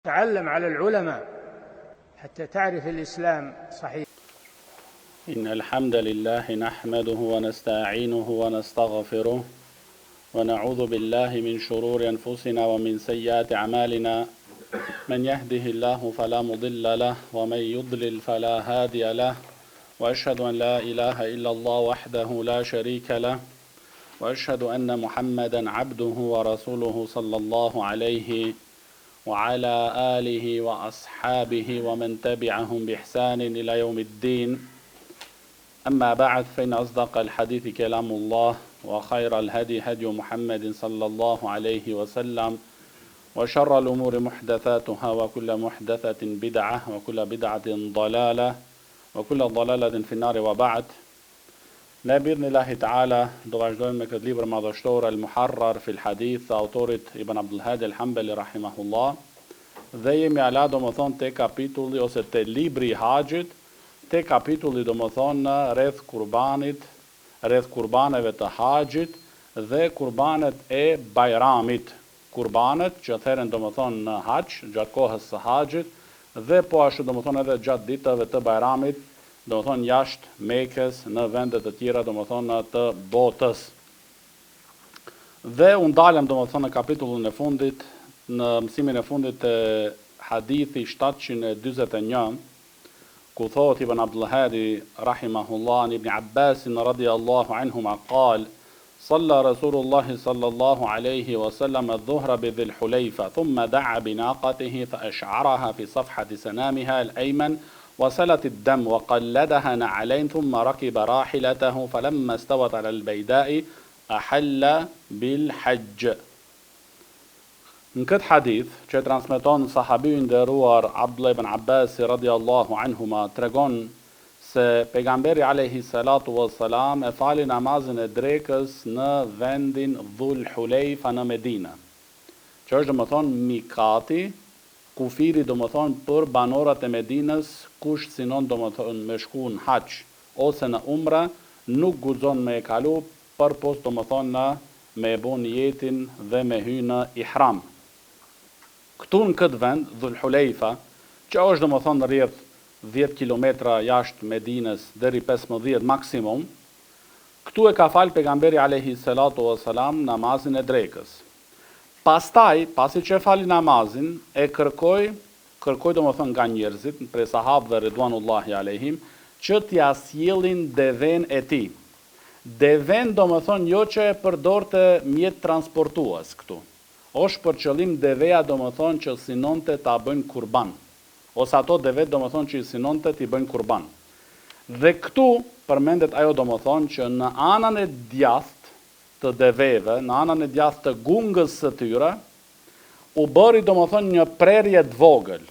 تعلم على العلماء حتى تعرف الإسلام صحيح. إن الحمد لله نحمده ونستعينه ونستغفره ونعوذ بالله من شرور أنفسنا ومن سيئات أعمالنا من يهده الله فلا مضل له ومن يضلل فلا هادي له وأشهد أن لا إله إلا الله وحده لا شريك له وأشهد أن محمدا عبده ورسوله صلى الله عليه وعلى آله وأصحابه ومن تبعهم بإحسان إلى يوم الدين. أما بعد فإن أصدق الحديث كلام الله وخير الهدي هدي محمد صلى الله عليه وسلم وشر الأمور محدثاتها وكل محدثة بدعة وكل بدعة ضلالة وكل ضلالة في النار وبعد. Ne bidhni Allahi Ta'ala do vazhdojmë me këtë libër madhështor Al-Muharrar fil Hadith të autorit Ibn Abdul Hadi Al-Hanbali rahimahullah, dhe jemi ala domethënë te kapitulli ose te libri I haxhit, te kapitulli domethënë rreth kurbanit, rreth kurbaneve të haxhit dhe kurbanet e bajramit, kurbanet që theren domethënë në haxh gjatë kohës së haxhit dhe po ashtu domethënë edhe gjatë ditëve të bajramit, domethënë jashtë Mekës, në vende të tjera domethënë të botës. Dhe u ndalëm domethënë në kapitullin e fundit, në mësimin e fundit të hadithi 741, ku thot Ibn Abdul Hadi rahimahullah ibn Abbas radiyallahu anhuma qal: صلى رسول الله صلى الله عليه وسلم الظهر بذي الحليفة ثم دعا بناقته فأشعرها في صفحة سنامها الأيمن وسلت الدم وقلدها نعلين ثم ركب راحلته فلما استوت على البيداء أحل بالحج. Në këtë hadith që transmeton sahabiu I nderuar Abdullah ibn Abbas radhiyallahu anhuma, tregon se pejgamberi alayhi salatu wassalam e fali namazin e drekës në vendin Dhul Hulejfa në Medinë, që është domethënë mikati, kufiri domethënë për banorët e Medinës, kush sinon domethënë me shku në hax ose në umra, nuk guxon me e kalu për post domethënë me e bën niyetin dhe me hy në ihram. Këtu në këtë vend Dhul Hulejfa, që është domethënë rreth 10 kilometra jashtë Medinës deri 15 maksimum, këtu e ka fal pejgamberi alayhi salatu wassalam namazin e drekës. Pastaj, pasi që fali namazin, e kërkoi domethënë nga njerëzit, prej sahabëve ridwanullahi alehim, që t'ia sjellin deven e tij. Deven domethënë jo që e përdorte mjet transportues këtu. Është për qëllim deveja domethënë që sinonte ta bëjnë kurban, ose ato deve domethënë që sinonte t'i bëjnë kurban. Dhe këtu përmendet ajo domethënë që në anën e djathtë të deveve, në anën e djathtë të gungës së tyre, u bëri domethënë një prerje të vogël.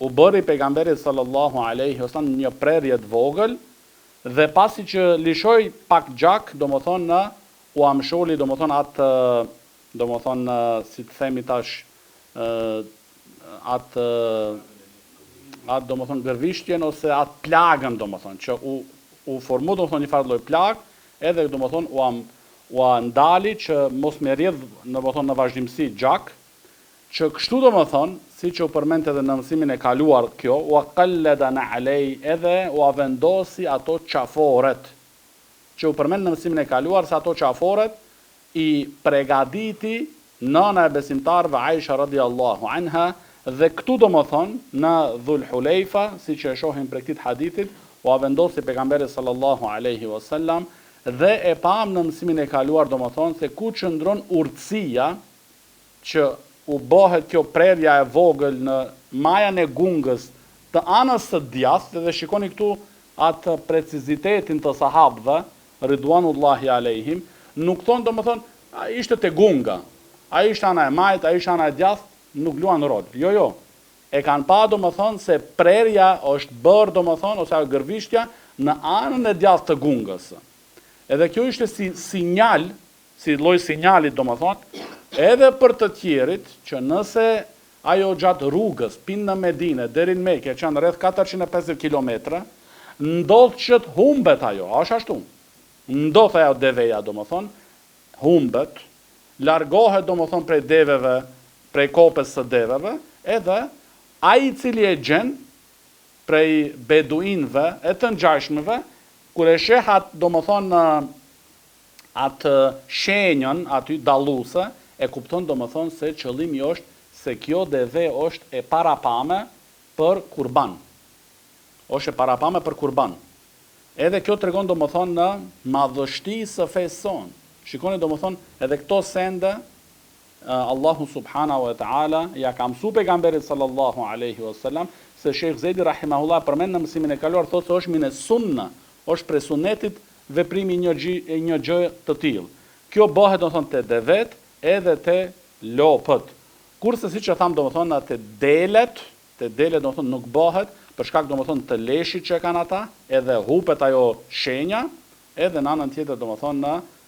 U bëri pejgamberi sallallahu alaihi wasallam një prerje të vogël, dhe pasi që lishoi pak gjak, domethënë u amsholi domethënë atë domethënë si të themi tash atë domethënë gërvishtjen ose atë plagën domethënë që u formu domethënë një farë lloj plag, edhe domethënë u ndali që mos më rrjedh domethënë në vazhdimsi gjak, që kështu domethënë, siç u përmend edhe në mësimin e kaluar kjo, u qallada alej, edhe u vendosi ato qaforet. Që u përmend në mësimin e kaluar se ato qaforet I pregaditi nëna e besimtarëve Aisha radhiyallahu anha, dhe këtu domethënë në Dhul Hulejfa, siç e shohim prej këtij hadithit, u vendosi pejgamberi sallallahu alaihi wasallam, dhe e pam në mësimin e kaluar domethënë se ku qëndron urtësia që u bëhet kjo prerja e vogël në majën e gungës të anës së djathtë, dhe shikoni këtu atë precizitetin të sahabëve ridwanullahi alehim, nuk thonë domethënë a ishte te gunga, a ishte ana e majt, a ishte ana e djathtë, nuk luan rol. Jo. E kanë pa domethënë se prerja është bërë domethënë ose ajo gërvishtja në anën e djathtë të gungës. Edhe kjo ishte si sinjal, si lloj sinjalit domethënë, edhe për të tjerit që nëse ajo gjatë rrugës pinë në Medinë deri në Mekë, që janë rreth 450 kilometra, ndodh që të humbet ajo, është ashtu. Ndodh ajo deveja domethënë, humbet, largohet domethënë prej deveve, prej kopës së deveve, edhe ai i cili e gjen prej beduinëve e të ngjashmëve, kur e sheh atë shenjën aty dalluese, e kupton se qëllimi është se kjo deve është e parapame për kurban. Është e parapame për kurban. Edhe kjo tregon në madhështi së fesë sonë. Shikoni edhe këto sende Allahu subhanahu wa ta'ala ja ka mësu pejgamberit sallallahu alaihi wasallam, se Sheikh Zedi rahimahullah përmend në mësimin e kaluar, thotë se është mine sunna, është prej sunetit veprimi një gjë të tillë. Kjo bëhet te devet edhe te lopët. Kurse siç e tham te delet nuk bëhet për shkak të leshit që kanë ata, edhe hupet ajo shenja, edhe në anën tjetër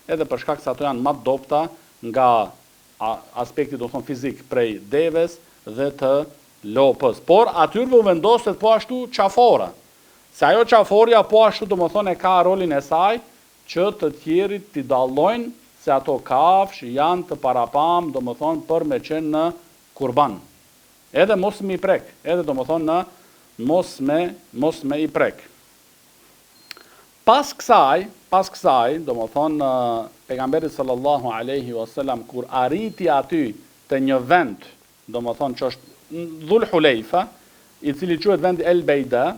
edhe për shkak se ato janë më dobta nga aspekti fizik prej deves dhe të lopës. Por atyrve u vendoset po ashtu qafora. Se ajo qaforja po ashtu e ka rolin e saj që të tjerit t'i dallojnë se ato kafsh janë të parapam për me qenë në kurban. Edhe mos me i prek, edhe mos me i prek. Pas kësaj, pejgamberi sallallahu alaihi wasallam kur arriti aty te një vend, që është Dhul Hulejfa, i cili quhet vendi El Beida,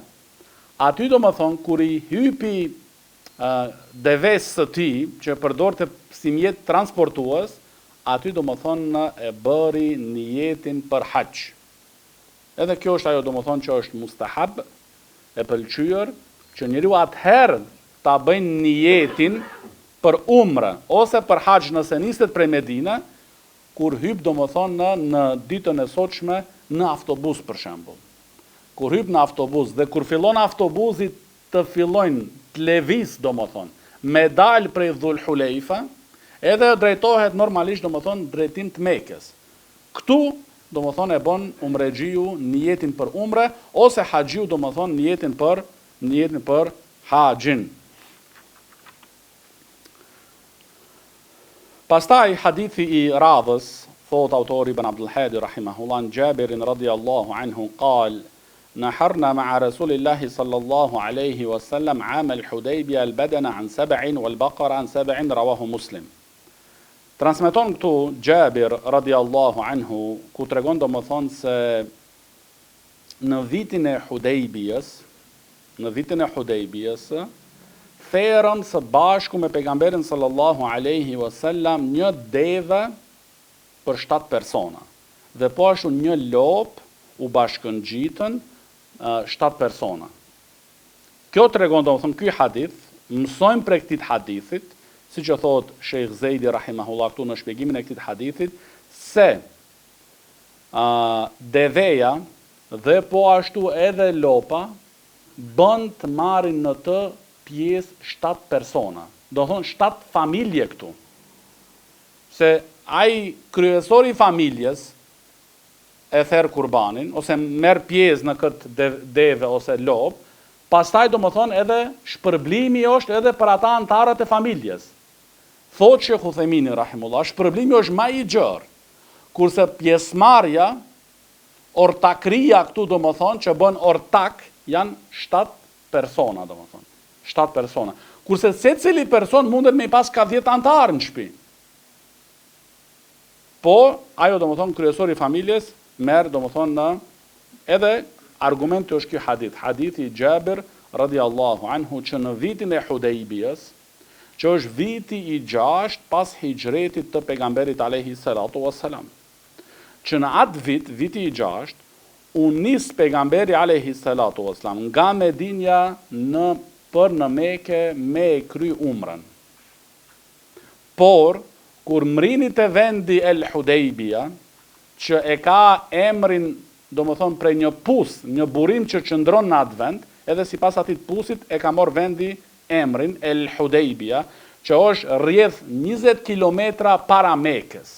aty kur i hypi deves së tij, që përdorte si mjet transportues, aty e bëri niyetin për hax. Edhe kjo është ajo që është mustahab, e pëlqyer, që njeriu atëherë ta bëjnë niyetin për umre, ose për hax nëse niset prej Medina, kur hyp në ditën e sotshme në autobus për shembull. Kur hyp në autobus dhe kur fillon autobusi të fillojnë të lëviz me dal prej Dhul Hulejfa, edhe drejtohet normalisht drejtim të Mekës. Këtu e bën umrexhiu niyetin për umre, ose haxhiu niyetin për haxhin. Pastaj hadithi i radhës, thot autori Ibn Abdul Hadi rahimahullah, Jabirin radiyallahu anhu qal: نحرنا مع رسول الله صلى الله عليه وسلم عام الحديبية البدن عن 7 والبقر عن 7 رواه مسلم. Transmeton këtu Jabir radiyallahu anhu, ku tregon se në vitin e Hudejbijës, therën së bashku me pejgamberin sallallahu alaihi wasallam një deve për 7 persona. Dhe po ashtu një lop u bashkëngjitën 7 persona. Kjo tregon ky hadith, mësojmë prej këtij hadithit, siç e thot Sheikh Zedi rahimahullah këtu në shpjegimin e këtij hadithit, se deveja dhe po ashtu edhe lopa bën të marrin në të pjesë 7 persona. Do thonë 7 familje këtu. Se ai kryesori i familjes e therr kurbanin, ose merr pjesë në këtë deve ose lop, pastaj edhe shpërblimi është edhe për ata antarët e familjes. Thotë Sheikh Uthemini rahimullah, shpërblimi është më i gjerë, kurse pjesëmarrja, ortakria këtu që bën ortak, janë 7 persona, 7 persona. Kurse secili person mundet me pas ka 10 antarë në shtëpi. Po, ajo kryesori i familjes merr edhe argumenti është ky hadith. Hadithi i Jabir radiyallahu anhu, që në vitin e Hudejbijës, që është viti i 6 pas hijretit të pejgamberit alayhi salatu wassalam, që në atë viti i 6, u nis pejgamberi alayhi salatu wassalam nga Medinja për në Mekë me e kry umrën. Por, kur mrini të vendi El Hudejbija, që e ka emrin, prej një pus, një burim që qëndron në atë vend, edhe si pas atit pusit e ka marrë vendi emrin El Hudejbija, që është rrjedh 20 kilometra para Mekës.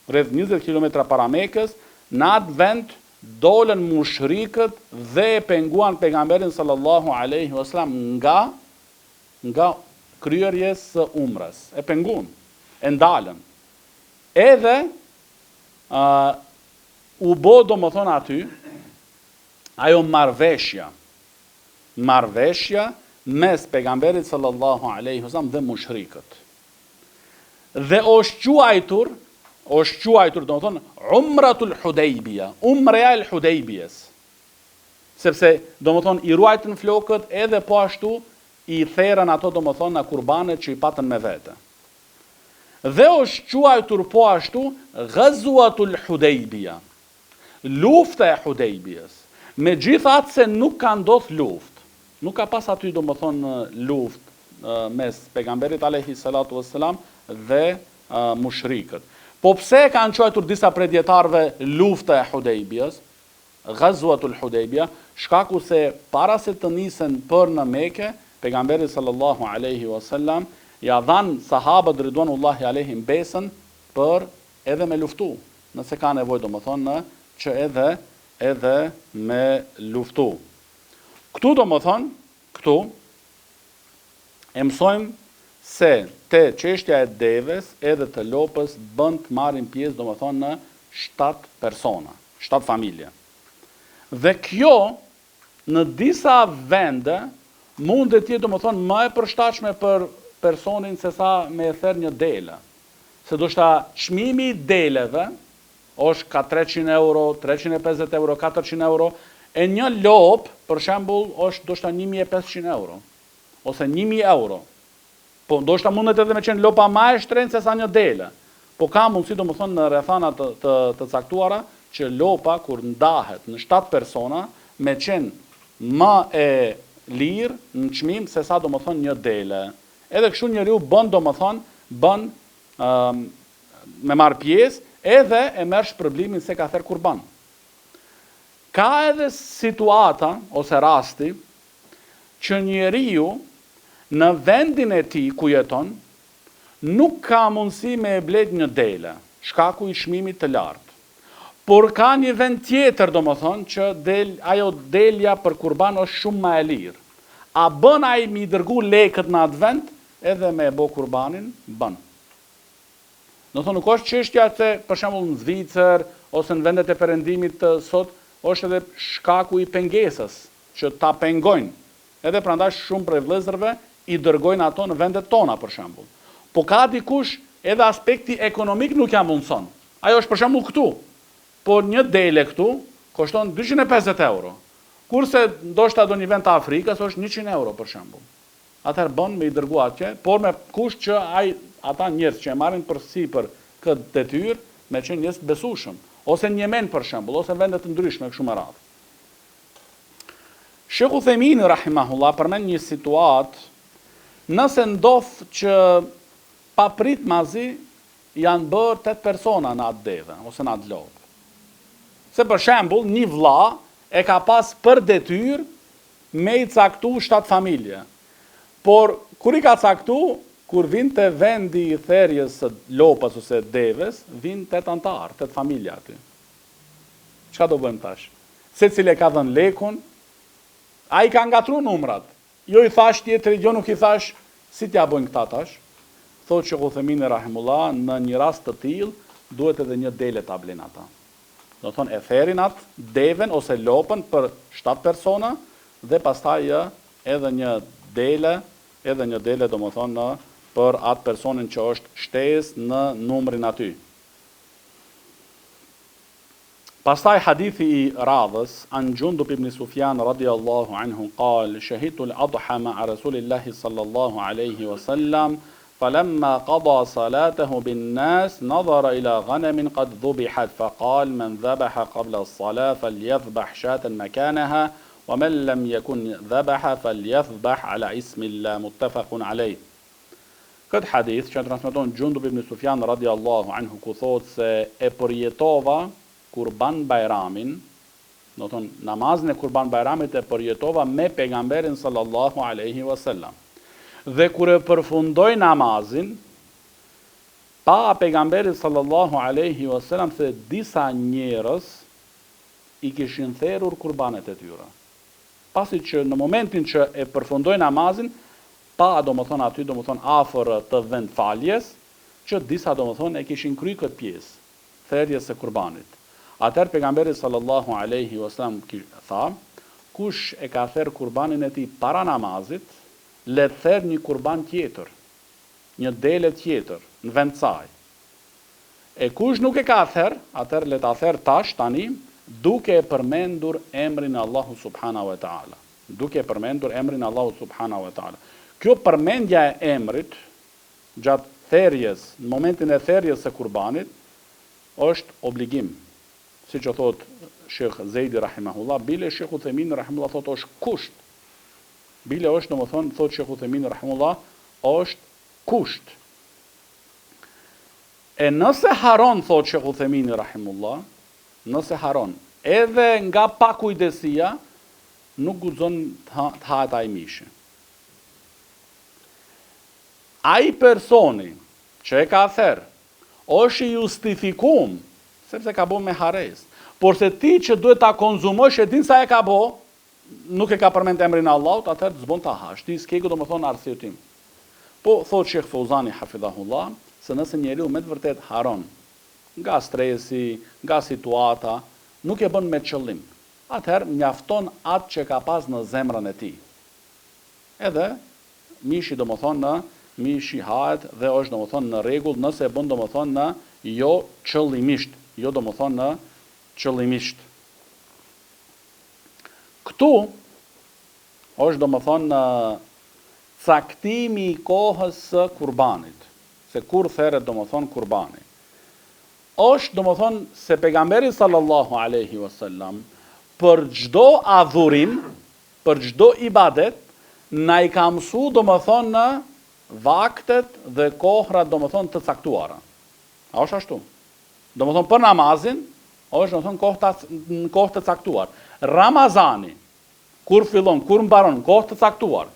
Rrjedh 20 kilometra para Mekës, në atë vend dolën mushrikët dhe e penguan pejgamberin sallallahu alaihi wasallam nga kryerjes së umrës. E penguan, e ndalën. Edhe u bo do më thonë aty, ajo marveshja mes pejgamberit sallallahu alaihi wasallam dhe mushrikët. Dhe është quajtur do më thonë Umratul Hudejbija, Umreja el Hudejbijes. Sepse do më thonë i ruajtën flokët edhe po ashtu i therën ato do më thonë në kurbanet që i patën me vete. Dhe është quajtur po ashtu Ghazuatul Hudejbija, lufta e Hudejbijes. Me gjithatë se nuk ka ndodh luft, nuk ka pas aty do më thonë luft mes pejgamberit alayhi salatu wassalam dhe mushrikët. Po pse kanë quajtur disa prej dietarëve lufta e Hudejbijes, Ghazuatul Hudejbija, shkaku se para se të nisen për në Mekë, pejgamberi sallallahu alaihi wasallam ja dhan sahabët ridwanullahi alaihim besën për edhe me luftu, nëse ka nevojë domethënë që edhe me luftu. Këtu domethënë, këtu e mësojmë se te çështja e devës edhe të lopës bën të marrin pjesë domethënë në 7 persona, 7 familje. Dhe kjo në disa vende mund të jetë domethënë më e përshtatshme për personin se sa me e therë një dele. Se do shta çmimi i deleve është ka 300 euro, 350 euro, 400 euro, e një lop, për shembull, është do shta 1500 euro, ose 1000 euro. Po do shta mundet edhe me qenë lopa ma e shtrenjtë se sa një dele. Po ka mundësi do më thonë në rrethana të caktuara, që lopa kur ndahet në 7 persona, me qenë më e lirë në çmim se sa do më thonë një dele. Edhe kështu njeriu bën do më thonë, bën me marrë pjesë, edhe e merr shpërblimin se ka therë kurban. Ka edhe situata, ose rasti, që njeriu në vendin e tij ku jeton, nuk ka mundësi me e blet një dele, shkaku i çmimit të lartë. Por ka një vend tjetër, do më thonë, që ajo delja për kurban është shumë ma e lirë. A bën ai mi dërgu lekët në atë vend, edhe me e bo kurbanin, bën. Do thonë, nuk është çështja se, për shembull në Zvicër, ose në vendet e perëndimit të sot, është edhe shkaku i pengesës, që ta pengojnë. Edhe prandaj shumë prej vëllezërve i dërgojnë ato në vendet tona, për shembull. Po ka dikush edhe aspekti ekonomik nuk ja mundson. Ajo është për shembull këtu. Po një dele këtu koshton 250 euro. Kurse ndoshta do një vend të Afrikës është 100 euro për shembull. Atëherë bën me i dërgu atje, por me kusht që ata njerëz që e marrin përsipër këtë detyrë me qenë njerëz të besueshëm, ose në Yemen për shembull, ose vende të ndryshme kështu me radhë. Sheikh Uthaymin rahimahullah përmend një situatë, nëse ndodh që pa prit mazi janë bërë 8 persona në atë deve ose në atë lopë. Se për shembull, një vlla e ka pas për detyrë me i caktu 7 familje. Por, kur i ka caktu, kur vinë të vendi i therjes së lopës ose deves, vinë 8 antarë, 8 familje aty. Çka do bëjmë tash? Secili ka dhënë lekun, ai ka ngatruar numrat. Jo i thash tjetri, jo nuk i thash, si t'ja bëjnë këta tash? Thotë Sheikh Uthaymin rahimullah, në një rast të tillë duhet edhe një dele ta blen ata. Do thonë e therin atë deven ose lopën për 7 persona dhe pastaj edhe një dele do më thonë për atë personin që është shtesë në numrin aty. Pastaj hadithi i radhës, an Gjundub ibn Sufjan radiallahu anhu qal, shahitu al-adha ma'a Rasulillahi sallallahu alaihi wasallam, فلما قضى صلاته بالناس نظر إلى غنم قد ذبحت فقال من ذبح قبل الصلاة فليذبح شاة مكانها ومن لم يكن ذبح فليذبح على اسم الله متفق عليه. Këtë hadith që transmeton Gjundub ibn Sufjan radiallahu anhu ku thotë se e përjetova Kurban Bajramin, do thonë namazin e Kurban Bajramit e përjetova me pejgamberin sallallahu alaihi wasallam. Dhe kur e përfundoi namazin, pa pejgamberit sallallahu alaihi wasallam se disa njerëz i kishin therrur kurbanet e tyre. Pasi që në momentin që e përfundoi namazin, pa domethënë aty domethënë afër të vend faljes, që disa domethënë e kishin kryer këtë pjesë, therrjes së kurbanit. Atëherë pejgamberi sallallahu alaihi wasallam tha, kush e ka therr kurbanin e tij para namazit, le të therr një kurban tjetër, një dele tjetër në vend saj. E kush nuk e ka therr, atëherë le ta therr tash tani, duke e përmendur emrin Allahu subhanahu wa taala. Duke e përmendur emrin Allahu subhanahu wa taala. Kjo përmendja e emrit gjatë therrjes, në momentin e therrjes së kurbanit, është obligim. Siç e thot Shekh Zejdi rahimahullah, bile Shekh Uthemini rahimahullah thot është kusht. Bile është, domethënë, thot Shekh Uthemini rahimahullah, është kusht. E nëse haron, thot Shekh Uthemini rahimahullah, nëse haron, edhe nga pakujdesia, nuk guxon të hahet ai mishi. Ai personi që e ka therr, është i justifikum, sepse ka bo me hares. Por se ti që duhet ta konzumosh e din sa e ka bo, nuk e ka përmend emrin e Allahut, atëherë s'bën ta hash. Ti s'ke domethënë arsye tim. Po thot Sheikh Fauzani hafidhahullah, se nëse njeriu me të vërtet haron nga stresi, nga situata, nuk e bën me qëllim. Atëherë mjafton atë që ka pas në zemrën e tij. Edhe mishi domethënë mishi hahet dhe është domethënë në rregull nëse e bën domethënë në jo qëllimisht, jo domethënë në qëllimisht. Këtu është domethënë caktimi i kohës së kurbanit, se kur therret domethënë kurbani. Është domethënë se pejgamberi sallallahu alaihi wasallam për çdo adhurim, për çdo ibadet, na i ka mësuar domethënë në vaktet dhe kohrat domethënë të caktuara. A është ashtu? Domethënë për namazin, është domethënë kohë të caktuar. Ramazani, kur fillon, kur mbaron, kohë të caktuar.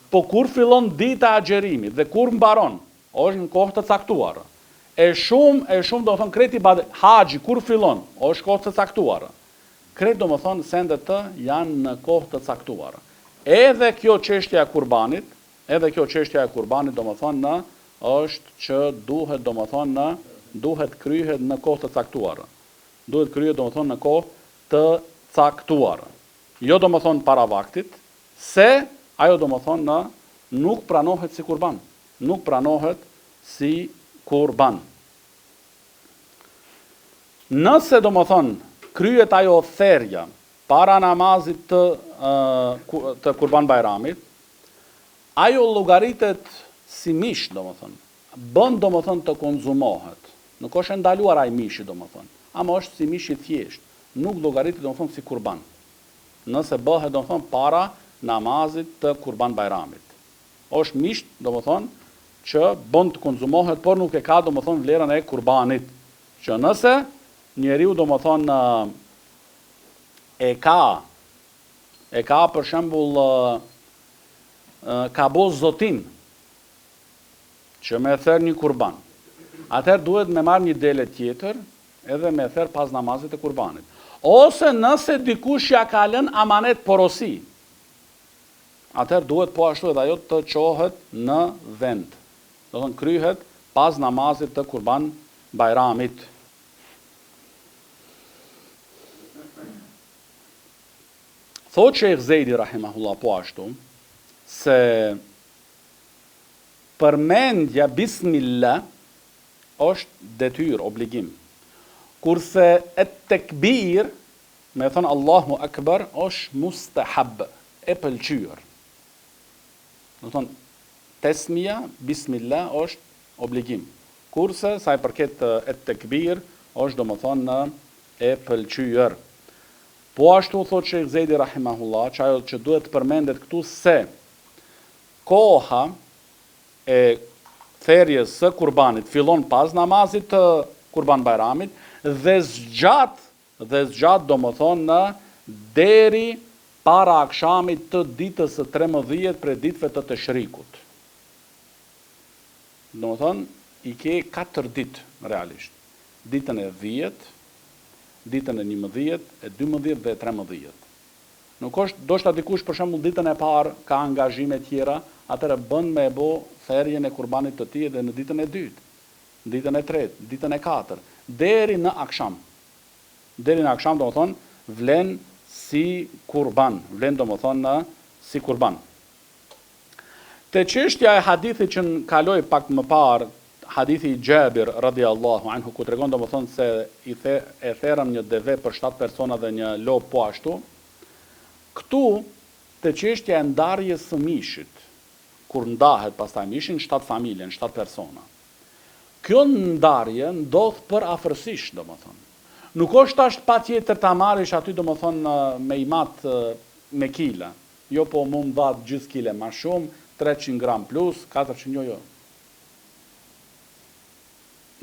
Po kur fillon dita e agjerimit dhe kur mbaron, është në kohë të caktuar. E shumë domethënë kreti haxhi kur fillon, është kohë të caktuar. Kreti domethënë sendet të janë në kohë të caktuar. Edhe kjo çështja e kurbanit, domethënë është që duhet kryhet në kohë të caktuar. Duhet kryhet domethënë në kohë të caktuar. Jo domethënë para vaktit, se ajo domethënë nuk pranohet si kurban. Nuk pranohet si kurban. Nëse domethënë kryhet ajo therrja para namazit të Kurban Bajramit, ajo llogaritet si mish, domethënë. Bën domethënë të konzumohet. Nuk është ndaluar ai mishi domethënë, ama është si mish i thjesht. Nuk llogaritet domethënë si kurban. Nëse bëhet domethënë para namazit të Kurban Bajramit. Është mish domethënë që bën të konzumohet, por nuk e ka domethënë vlerën e kurbanit. Që nëse njeriu domethënë e ka për shembull ka bo zotim që me therr një kurban. Atëherë duhet me marrë një dele tjetër edhe me therr pas namazit të kurbanit. Ose nëse dikush ja ka lënë amanet porosi, atëherë duhet po ashtu edhe ajo të çohet në vend. Do të thonë kryhet pas namazit të Kurban Bajramit. Thot Sheikh Zejdi rahimahullah po ashtu, se përmendja bismillah është detyrë, obligim. Kurse et tekbir, me thënë Allahu Akbar, është mustahab, e pëlqyer. Do thonë, tesmia, bismillah, është obligim. Kurse, sa i përket et tekbir, është do më thonë e pëlqyer. Po ashtu thot Sheikh Zejdi rahimahullah, që ajo që duhet përmendet këtu se koha e therrjes së kurbanit fillon pas namazit të Kurban Bajramit dhe zgjat do më thonë deri para akshamit të ditës së 13 për ditëve të Teshrikut. Do më thonë, i ke 4 ditë realisht. Ditën e 10, ditën e 11, e 12 dhe e 13. Nuk është, do shta dikush për shembull ditën e parë ka angazhime tjera, atëre bën me bo therrjen e kurbanit të tij edhe në ditën e dytë, ditën e tretë, ditën e katërt, deri në aksham. deri në akşam domethënë vlen si kurban, vlen domethënë si kurban. Te çështja e hadithit që në kaloi pak më parë, hadithi i Gjabir radiallahu anhu, ku tregon domethënë se e therëm një deve për 7 persona dhe një lopë po ashtu, këtu te çështja e ndarjes së mishit, kur ndahet pastaj mishin 7 familje, 7 persona. Kjo ndarje ndodh për afërsisht, domethënë. Nuk është ashtë patjetër ta marrish aty domethënë me imat me kila. Jo po mu më dha gjithë kile ma shumë, 300 gram plus, 400 jo.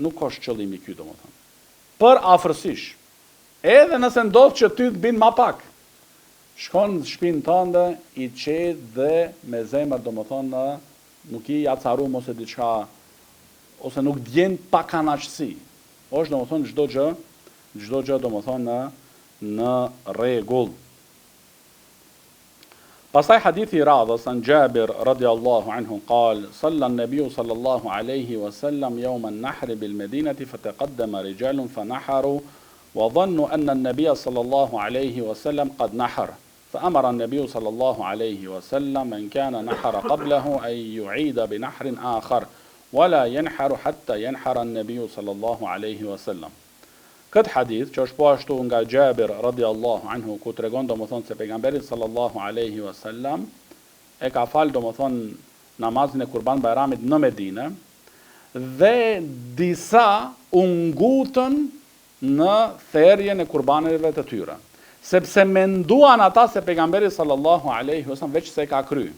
Nuk është qëllimi ky domethënë. Për afërsisht. Edhe nëse ndodh që ty të bin ma pak. Shkon në shtëpinë tënde, i qet dhe me zemër domethënë nuk i acarum ose diçka, ose nuk djen pa kanaqësi. Është domethënë çdo gjë domethënë në rregull. Pastaj hadithi i radhës an Jabir radiallahu anhu قال صلى النبي صلى الله عليه وسلم يوم النحر بالمدينة فتقدم رجال فنحروا وظنوا أن النبي صلى الله عليه وسلم قد نحر فأمر النبي صلى الله عليه وسلم من كان نحر قبله أن يعيد بنحر آخر ولا ينحر حتى ينحر النبي صلى الله عليه وسلم. Këtë hadith, që është po ashtu nga Gjabir radiallahu anhu, ku tregon domethënë se pejgamberi sallallahu alaihi wasallam e ka falë domethënë namazin e Kurban Bayramit në Medinë dhe disa u ngutën në therrjen e kurbaneve të tyre, sepse menduan ata se pejgamberi sallallahu alaihi wasallam veç se ka kry.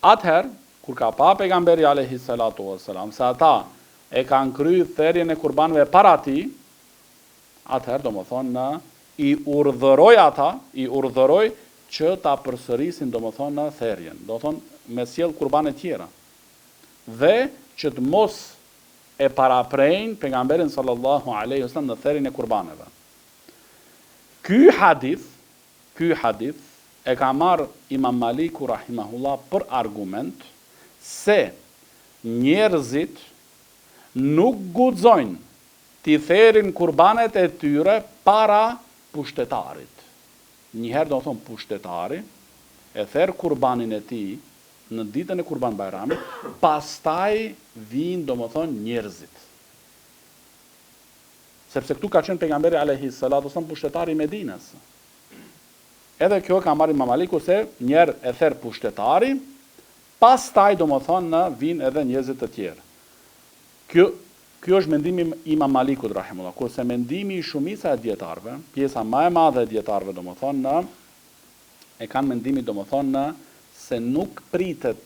Atëherë, kur ka pa pejgamberi alaihi salatu wasallam se ata e kanë kry therrjen e kurbaneve para tij, atëherë domethënë i urdhëroi që ta përsërisin domethënë therrjen, domethënë me sjell kurbane tjera. Dhe që të mos e paraprejnë pejgamberin sallallahu alaihi wasallam në therrjen e kurbaneve. Ky hadith e ka marr Imam Maliku rahimahullah për argument se njerëzit nuk guxojnë t'i therin kurbanet e tyre para pushtetarit. Njëherë do thonë pushtetari e therr kurbanin e tij në ditën e Kurban Bayramit, pastaj vinë domethënë njerëzit. Sepse këtu ka qenë pejgamberi alayhi salatu wasallam pushtetari i Medinës. Edhe kjo ka marrë Imam Maliku se njerë e therr pushtetari, pastaj domethënë vinë edhe njerëzit të tjerë. Kjo është mendimi i Imam Malikut rahimullah, kurse mendimi i shumica e dietarëve, pjesa më e madhe e dietarëve domethënë e kanë mendimi domethënë se nuk pritet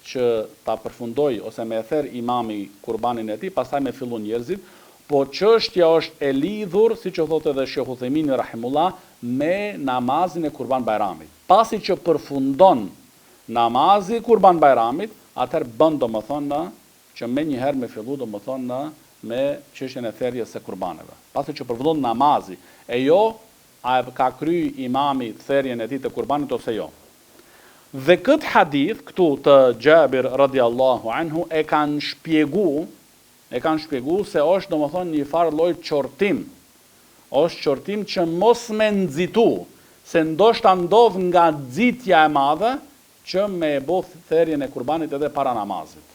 që ta përfundoj ose me therr imami kurbanin e tij, pastaj me fillon njerëzit, po çështja është e lidhur, siç e thotë edhe Sheikh Uthemini rahimullah, me namazin e Kurban Bayramit. Pasi që përfundon namazi Kurban Bayramit, atëherë bën domethënë që me njëherë me fillu domethënë me çështjen e therrjes së kurbaneve. Pasi që përfundon namazi, e jo a ka kry imami therrjen e tij të kurbanit ose jo. Dhe këtë hadith këtu të Gjabir radiallahu anhu e kanë shpjegu se është domethënë një farë lloj çortim. Është çortim që mos me nxitu, se ndoshta ndodh nga nxitja e madhe që me bë therrjen e kurbanit edhe para namazit.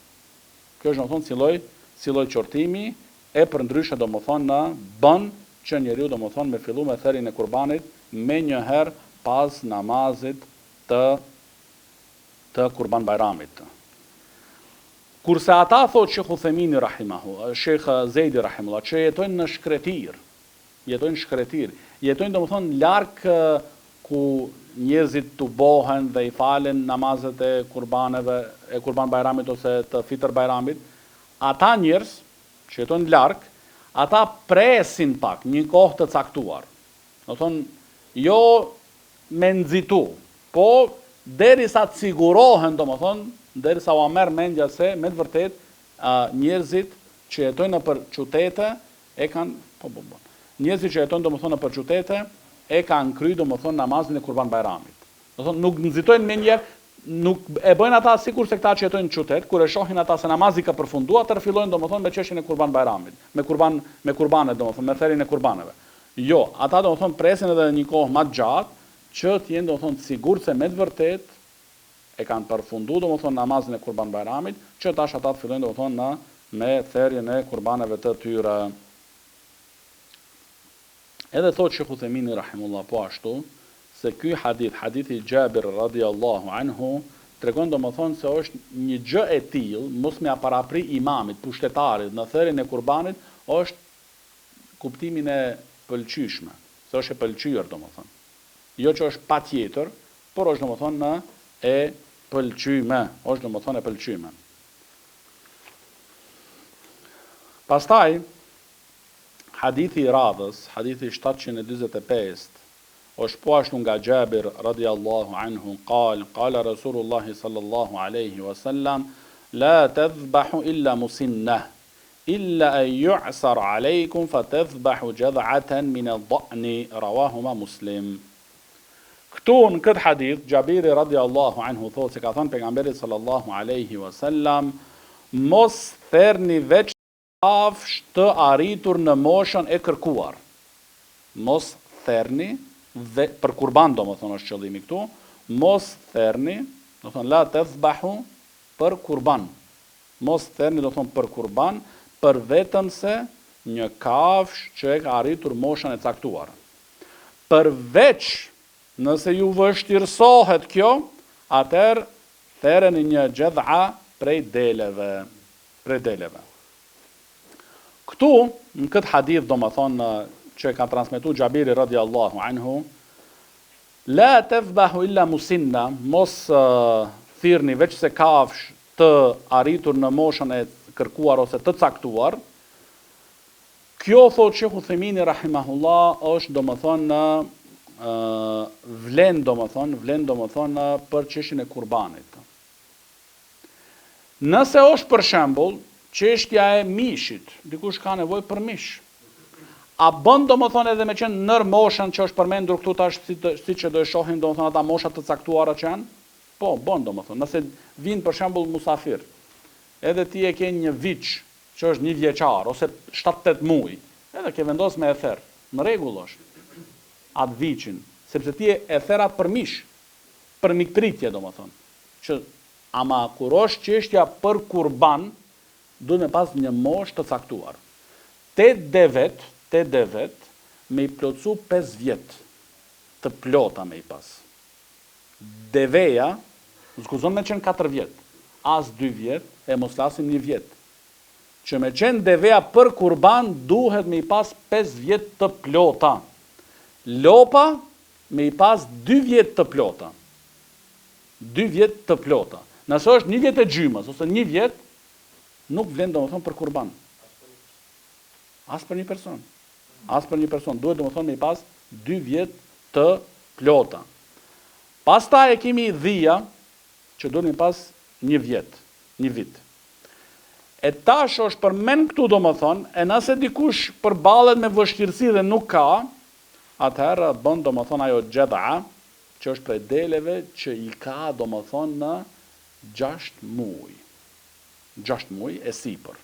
Kjo është domethënë si lloj çortimi e përndryshe domethënë bën që njeriu domethënë me fillu me therrjen e kurbanit me një herë pas namazit të Kurban Bayramit. Kurse ata thotë Sheikh Uthemini rahimahullah, Sheikh Zejdi rahimahullah, që jetojnë në shkretir, jetojnë domethënë larg ku njerëzit të bohen dhe i falen namazet e kurbaneve, e Kurban Bayramit ose të Fitr Bayramit, ata njerëz që jetojnë larg, ata presin pak një kohë të caktuar. Do thonë, jo me nxitu, po derisa të sigurohen, domethënë, derisa u merr mendja se me të vërtet njerëzit që jetojnë nëpër qytete e kanë njerëzit që jetojnë domethënë nëpër qytete e kanë kry domethënë namazin e Kurban Bayramit. Do thonë nuk nxitojnë me njëherë, nuk e bëjnë ata sikur se këta që jetojnë në qytet, kur e shohin ata se namazi ka përfunduar, atë fillojnë domethënë me çështjen e Kurban Bayramit, me kurbane domethënë me therrjen e kurbaneve. Jo, ata do të thonë presin edhe një kohë më gjatë që të jenë do të thonë sigurt se me të vërtet e kanë përfunduar do të thonë namazin e Kurban Bayramit, që tash ata të fillojnë do të thonë me therrjen e kurbaneve të tyre. Edhe thotë Sheikh Uthemini rahimullah po ashtu se ky hadithi Jabir radiallahu anhu tregon domethënë se është një gjë e tillë, mos me parapri imamit, pushtetarit në therrjen e kurbanit, është kuptimin e pëlqyeshme, se është e pëlqyer domethënë. Jo që është patjetër, por është domethënë e pëlqyme, është domethënë e pëlqyme. Pastaj hadithi i radhës, hadithi 745, është po ashtu nga Jabir radiallahu anhu, qala Rasulullahi sallallahu alaihi wasallam, la tadhbahu illa musinnah, illa an yu'sar alaykum fatadhbahu jad'atan min ad-da'ni, rawahuma Muslim. Këtu në këtë hadith, Jabiri radiallahu anhu thotë se ka thënë pejgamberi sallallahu alaihi wasallam, mos therrni veç kafsh të arritur në moshën e kërkuar. Mos therrni për kurban domethënë është qëllimi këtu, mos therrni, do thonë la tadhbahu për kurban. Mos therrni do thonë për kurban, për vetëm se një kafsh që e ka arritur moshën e caktuar. Përveç nëse ju vështirësohet kjo, atëherë therreni një gjadha prej deleve. Këtu, në këtë hadith domethënë që ka transmetuar Jabiri radiallahu anhu, la tadhbahu illa musinna, mos thirrni veç se kafsh të arritur në moshën e kërkuar ose të caktuar. Kjo thotë Sheikh Uthemini rahimahullah është domethënë vlen domethënë për çështjen e kurbanit. Nëse është për shembull çështja e mishit, dikush ka nevojë për mish, a bën domethënë edhe me qenë nër moshën që është përmendur këtu tash siç e do e shohim domethënë ata mosha të caktuara që janë? Po, bën domethënë. Nëse vin për shembull musafir, edhe ti e ke një viç që është 1 vjeçar ose 7-8 muaj, edhe ke vendos me e therr. Në rregull është atë viçin, sepse ti e therr atë për mish, për mikpritje domethënë. Që ama kur është çështja për kurban, duhet me pas një moshë të caktuar. 8 devet me i plotësu 5 vjet të plota me i pas. Deveja, s'guzon me qenë 4 vjet, as 2 vjet, e mos flasim 1 vjet. Që me qenë deveja për kurban, duhet me i pas 5 vjet të plota. Lopa me i pas 2 vjet të plota. 2 vjet të plota. Nëse është 1 vjet e gjymës, ose 1 vjet, nuk vlen domethënë për kurban. As për një person. Duhet domethënë me i pas 2 vjet të plota. Pastaj e kemi dhia, që duhet me i pas 1 vjet, 1 vit. E tash është përmend këtu domethënë, e nëse dikush përballet me vështirësi dhe nuk ka, atëherë bën domethënë ajo gjadha, që është prej deleve që i ka domethënë në 6 muaj. 6 muaj e sipër.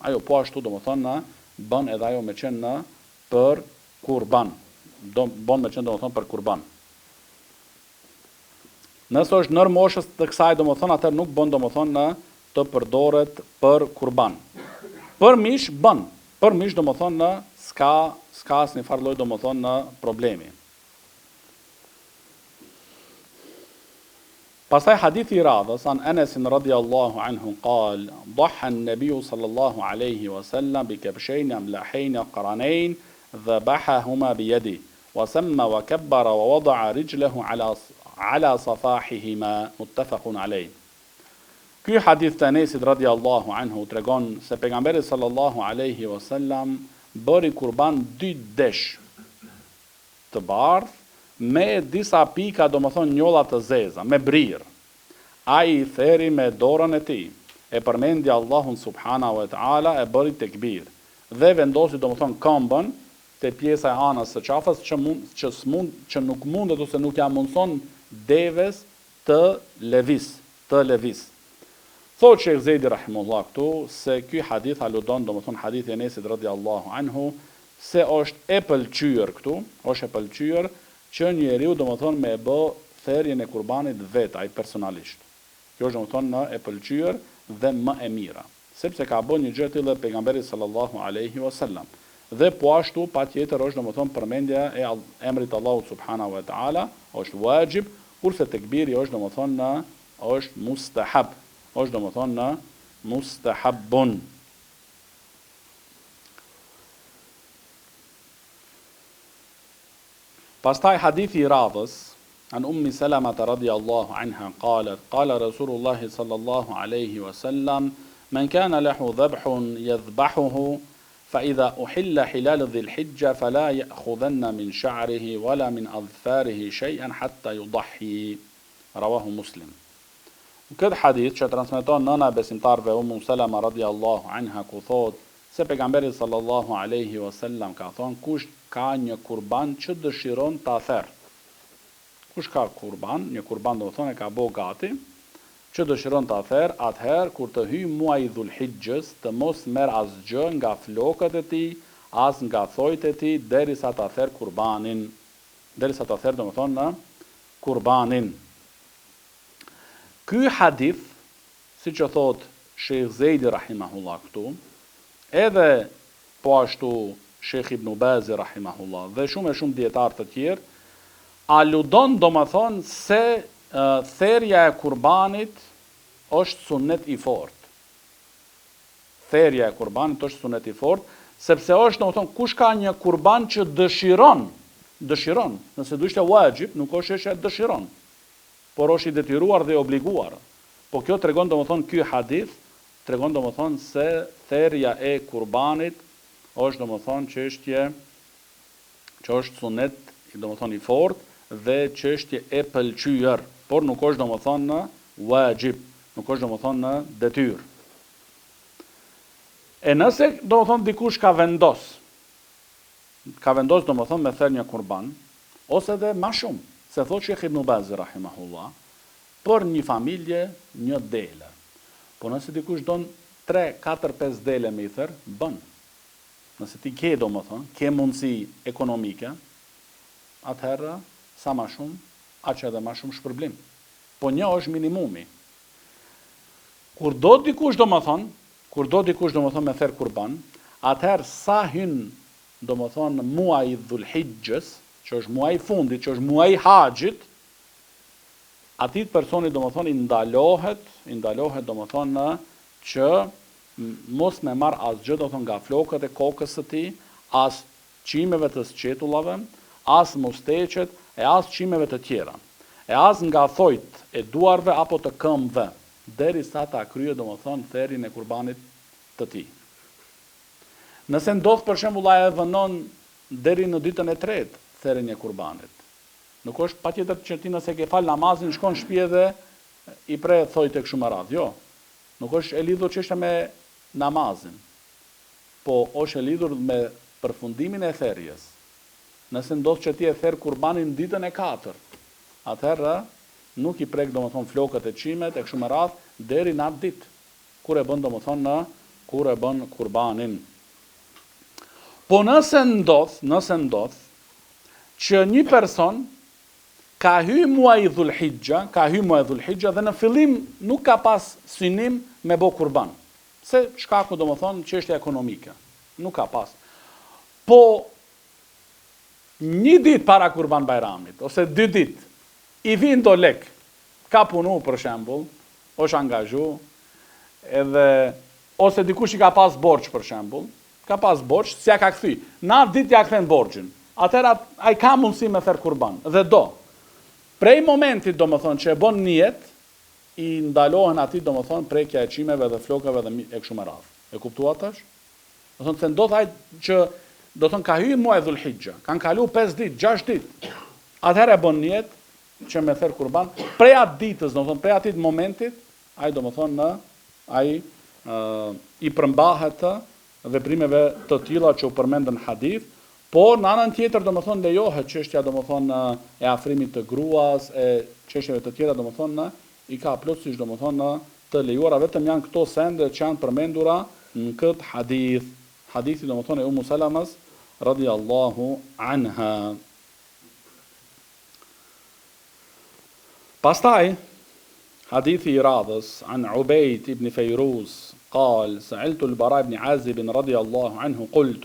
Ajo po ashtu domethënë bën edhe ajo me qenë për kurban. Bën me qenë domethënë për kurban. Nëse është nër moshës të kësaj domethënë atë nuk bën domethënë të përdoret për kurban. Për mish bën. Për mish domethënë s'ka asnjë farë lloj domethënë problemi. Pastaj hadithi i radhës an Anas radhiyallahu anhu qal dhaha an-nabiy sallallahu alayhi wasallam bi kabshayn amlahayn qaranayn dhabahahuma bi yadi wa samma wa kabbara wa wada'a rijlahu ala safahihima muttafaqun alayh. Ky hadith të Anasit radhiyallahu anhu tregon se pejgamberi sallallahu alayhi wasallam bëri kurban 2 desh të bardh me disa pika, domethënë njolla të zeza, me brirë. Ai i theri me dorën e tij, e përmendi Allahun subhanahu wa taala, e bëri tekbir dhe vendosi domethënë këmbën te pjesa e anës së qafës që nuk mundet ose nuk ja mundson deves të lëviz. Thotë Sheikh Zeidi rahimullah këtu se ky hadith aludon domethënë hadithi i Enesit radhiyallahu anhu se është e pëlqyer këtu, është e pëlqyer që njeriu domethënë me e bë therrjen e kurbanit vetë ai personalisht. Kjo është domethënë e pëlqyer dhe më e mira, sepse ka bën një gjë të tillë pejgamberi sallallahu alaihi wasallam. Dhe po ashtu patjetër është domethënë përmendja e emrit Allahut subhanahu wa taala, është wajib, kurse tekbiri është domethënë është mustahab, është domethënë mustahabun. Pastaj hadithi I radhës an ummi Salamata radhiyallahu anha qalet qala Rasulullahi sallallahu alaihi wasallam man kana lahu dhabhun yadhbahuhu فإذا أحل حلال ذي الحجة فلا يأخذن من شعره ولا من أظفاره شيئا حتى يضحي رواه مسلم. Këtë hadith që transmeton nëna besimtarve Ummu Salama radhiyallahu anha ku thot se pejgamberi sallallahu alaihi wasallam ka thonë kush ka një kurban që dëshiron ta therr. Kush ka kurban, një kurban do të thonë ka bë gati, që dëshiron ta therr, atëherë kur të hyjë muaji Dhulhijhes, të mos merr asgjë nga flokët e tij, as nga thojt e tij derisa ta therr kurbanin, derisa ta therr domethënë kurbanin. Ky hadith, siç e thot Sheikh Zeidi rahimahullah këtu, edhe po ashtu Sheikh Ibn Bazi rahimahullah dhe shumë dietar të tjerë, aludon domethënë se therrja e kurbanit është sunet I fortë. Therrja e kurbanit është sunet I fortë, sepse është domethënë kush ka një kurban që dëshiron, nëse do ishte wajib, nuk është që dëshiron, por është I detyruar dhe I obliguar. Po kjo tregon domethënë ky hadith tregon domethënë se therrja e kurbanit është domethënë çështje që është sunet domethënë I fortë dhe çështje e pëlqyer, por nuk është domethënë wajib, nuk është domethënë detyrë. E nëse domethënë dikush ka vendos domethënë me therr një kurban, ose edhe më shumë, se thotë Sheikh Ibn Bazi rahimahullah, për një familje një dele. Po nëse dikush don 3, 4, 5 dele me I therr, bën. Nëse ti ke domethënë, ke mundësi ekonomike, atëherë sa më shumë, aq edhe më shumë shpërblim. Po një është minimumi. Kur do dikush domethënë me therr kurban, atëherë sa hyn domethënë muaji Dhulhijhes, që është muaji I fundit, që është muaji I haxhit, atit personi domethënë I ndalohet domethënë që mos me marr asgjë domethënë nga flokët e kokës së tij, as çimeve të sqetullave, as musteqet e as çimeve të tjera, e as nga thojt e duarve apo të këmbëve, derisa ta kryej domethënë therrjen e kurbanit të tij. Nëse ndodh për shembull ai e vënon deri në ditën e tretë therrjen e kurbanit, nuk është patjetër që ti nëse ke fal namazin shkon në shtëpi dhe I pre thojt e kështu me radhë. Jo. Nuk është e lidhur çështja me namazin, po është e lidhur me përfundimin e therrjes. Nëse ndodh që ti e therr kurbanin ditën e 4, atëherë nuk I prek domethënë flokët e çimet e kështu me radhë deri në atë ditë, kur e bën domethënë kur e bën kurbanin. Po nëse ndodh që një person ka hyrë muaji Dhulhijja dhe në fillim nuk ka pas synim me bë kurban. Se shkaku domethënë çështja ekonomike, nuk ka pas. Po një ditë para Kurban Bajramit, ose 2 ditë, I vin do lek, ka punu për shembull, është angazhu, edhe, ose dikush I ka pas borç për shembull, ka pas borç, s'ja ka kthy, në atë ditë ja kthen borxhin, atëherë ai ka mundësi me therr kurban, dhe do. Prej momentit domethënë që e bën nijet, I ndalohen atij domethënë prekja e çimeve dhe flokëve dhe e kështu me radhë. E kuptuat tash? Do thonë se ndodh ai që do thonë ka hyrë muaji Dhulhijja, kanë kaluar 5 ditë, 6 ditë. Atëherë e bën niet që me therr kurban, prej atë ditës, do thonë prej atit momentit, ai domethënë ai I përmbahet veprimeve të tilla që u përmendën hadith, por në anën tjetër domethënë lejohet çështja domethënë e afrimit të gruas, e çështjeve të tjera domethënë I ka plotësisht domethënë të lejuara, vetëm janë këto sende që janë përmendura në këtë hadith. Hadithi domethënë e Ummu Salamas radiallahu anha. Pastaj, hadithi i radhës, an Ubejt ibn Fejruz, قال سألت البراء بن عازب رضي الله عنه قلت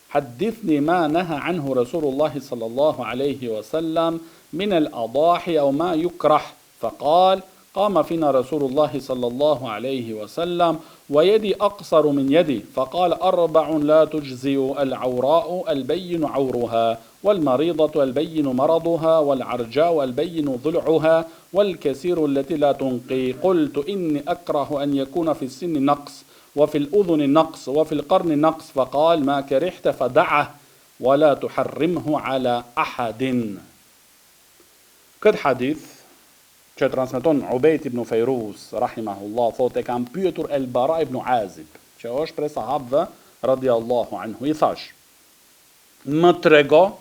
حدثني ما نهى عنه رسول الله صلى الله عليه وسلم من الأضاحي أو ما يكره فقال قام فينا رسول الله صلى الله عليه وسلم ويدي أقصر من يدي فقال 4 لا تجزئ العوراء البين عورها والمريضة البين مرضها والعرجاء البين ضلعها والكثير التي لا تنقي قلت إني أكره أن يكون في السن نقص وفي الأذن نقص وفي القرن نقص فقال ما كرهت فدعه ولا تحرمه على أحد. Këtë hadith që transmeton Ubejt ibn Fejruz, rahimahullah, thotë e kam pyetur El Bara ibn Azib, që është prej sahabëve, radiallahu anhu, i thash, më trego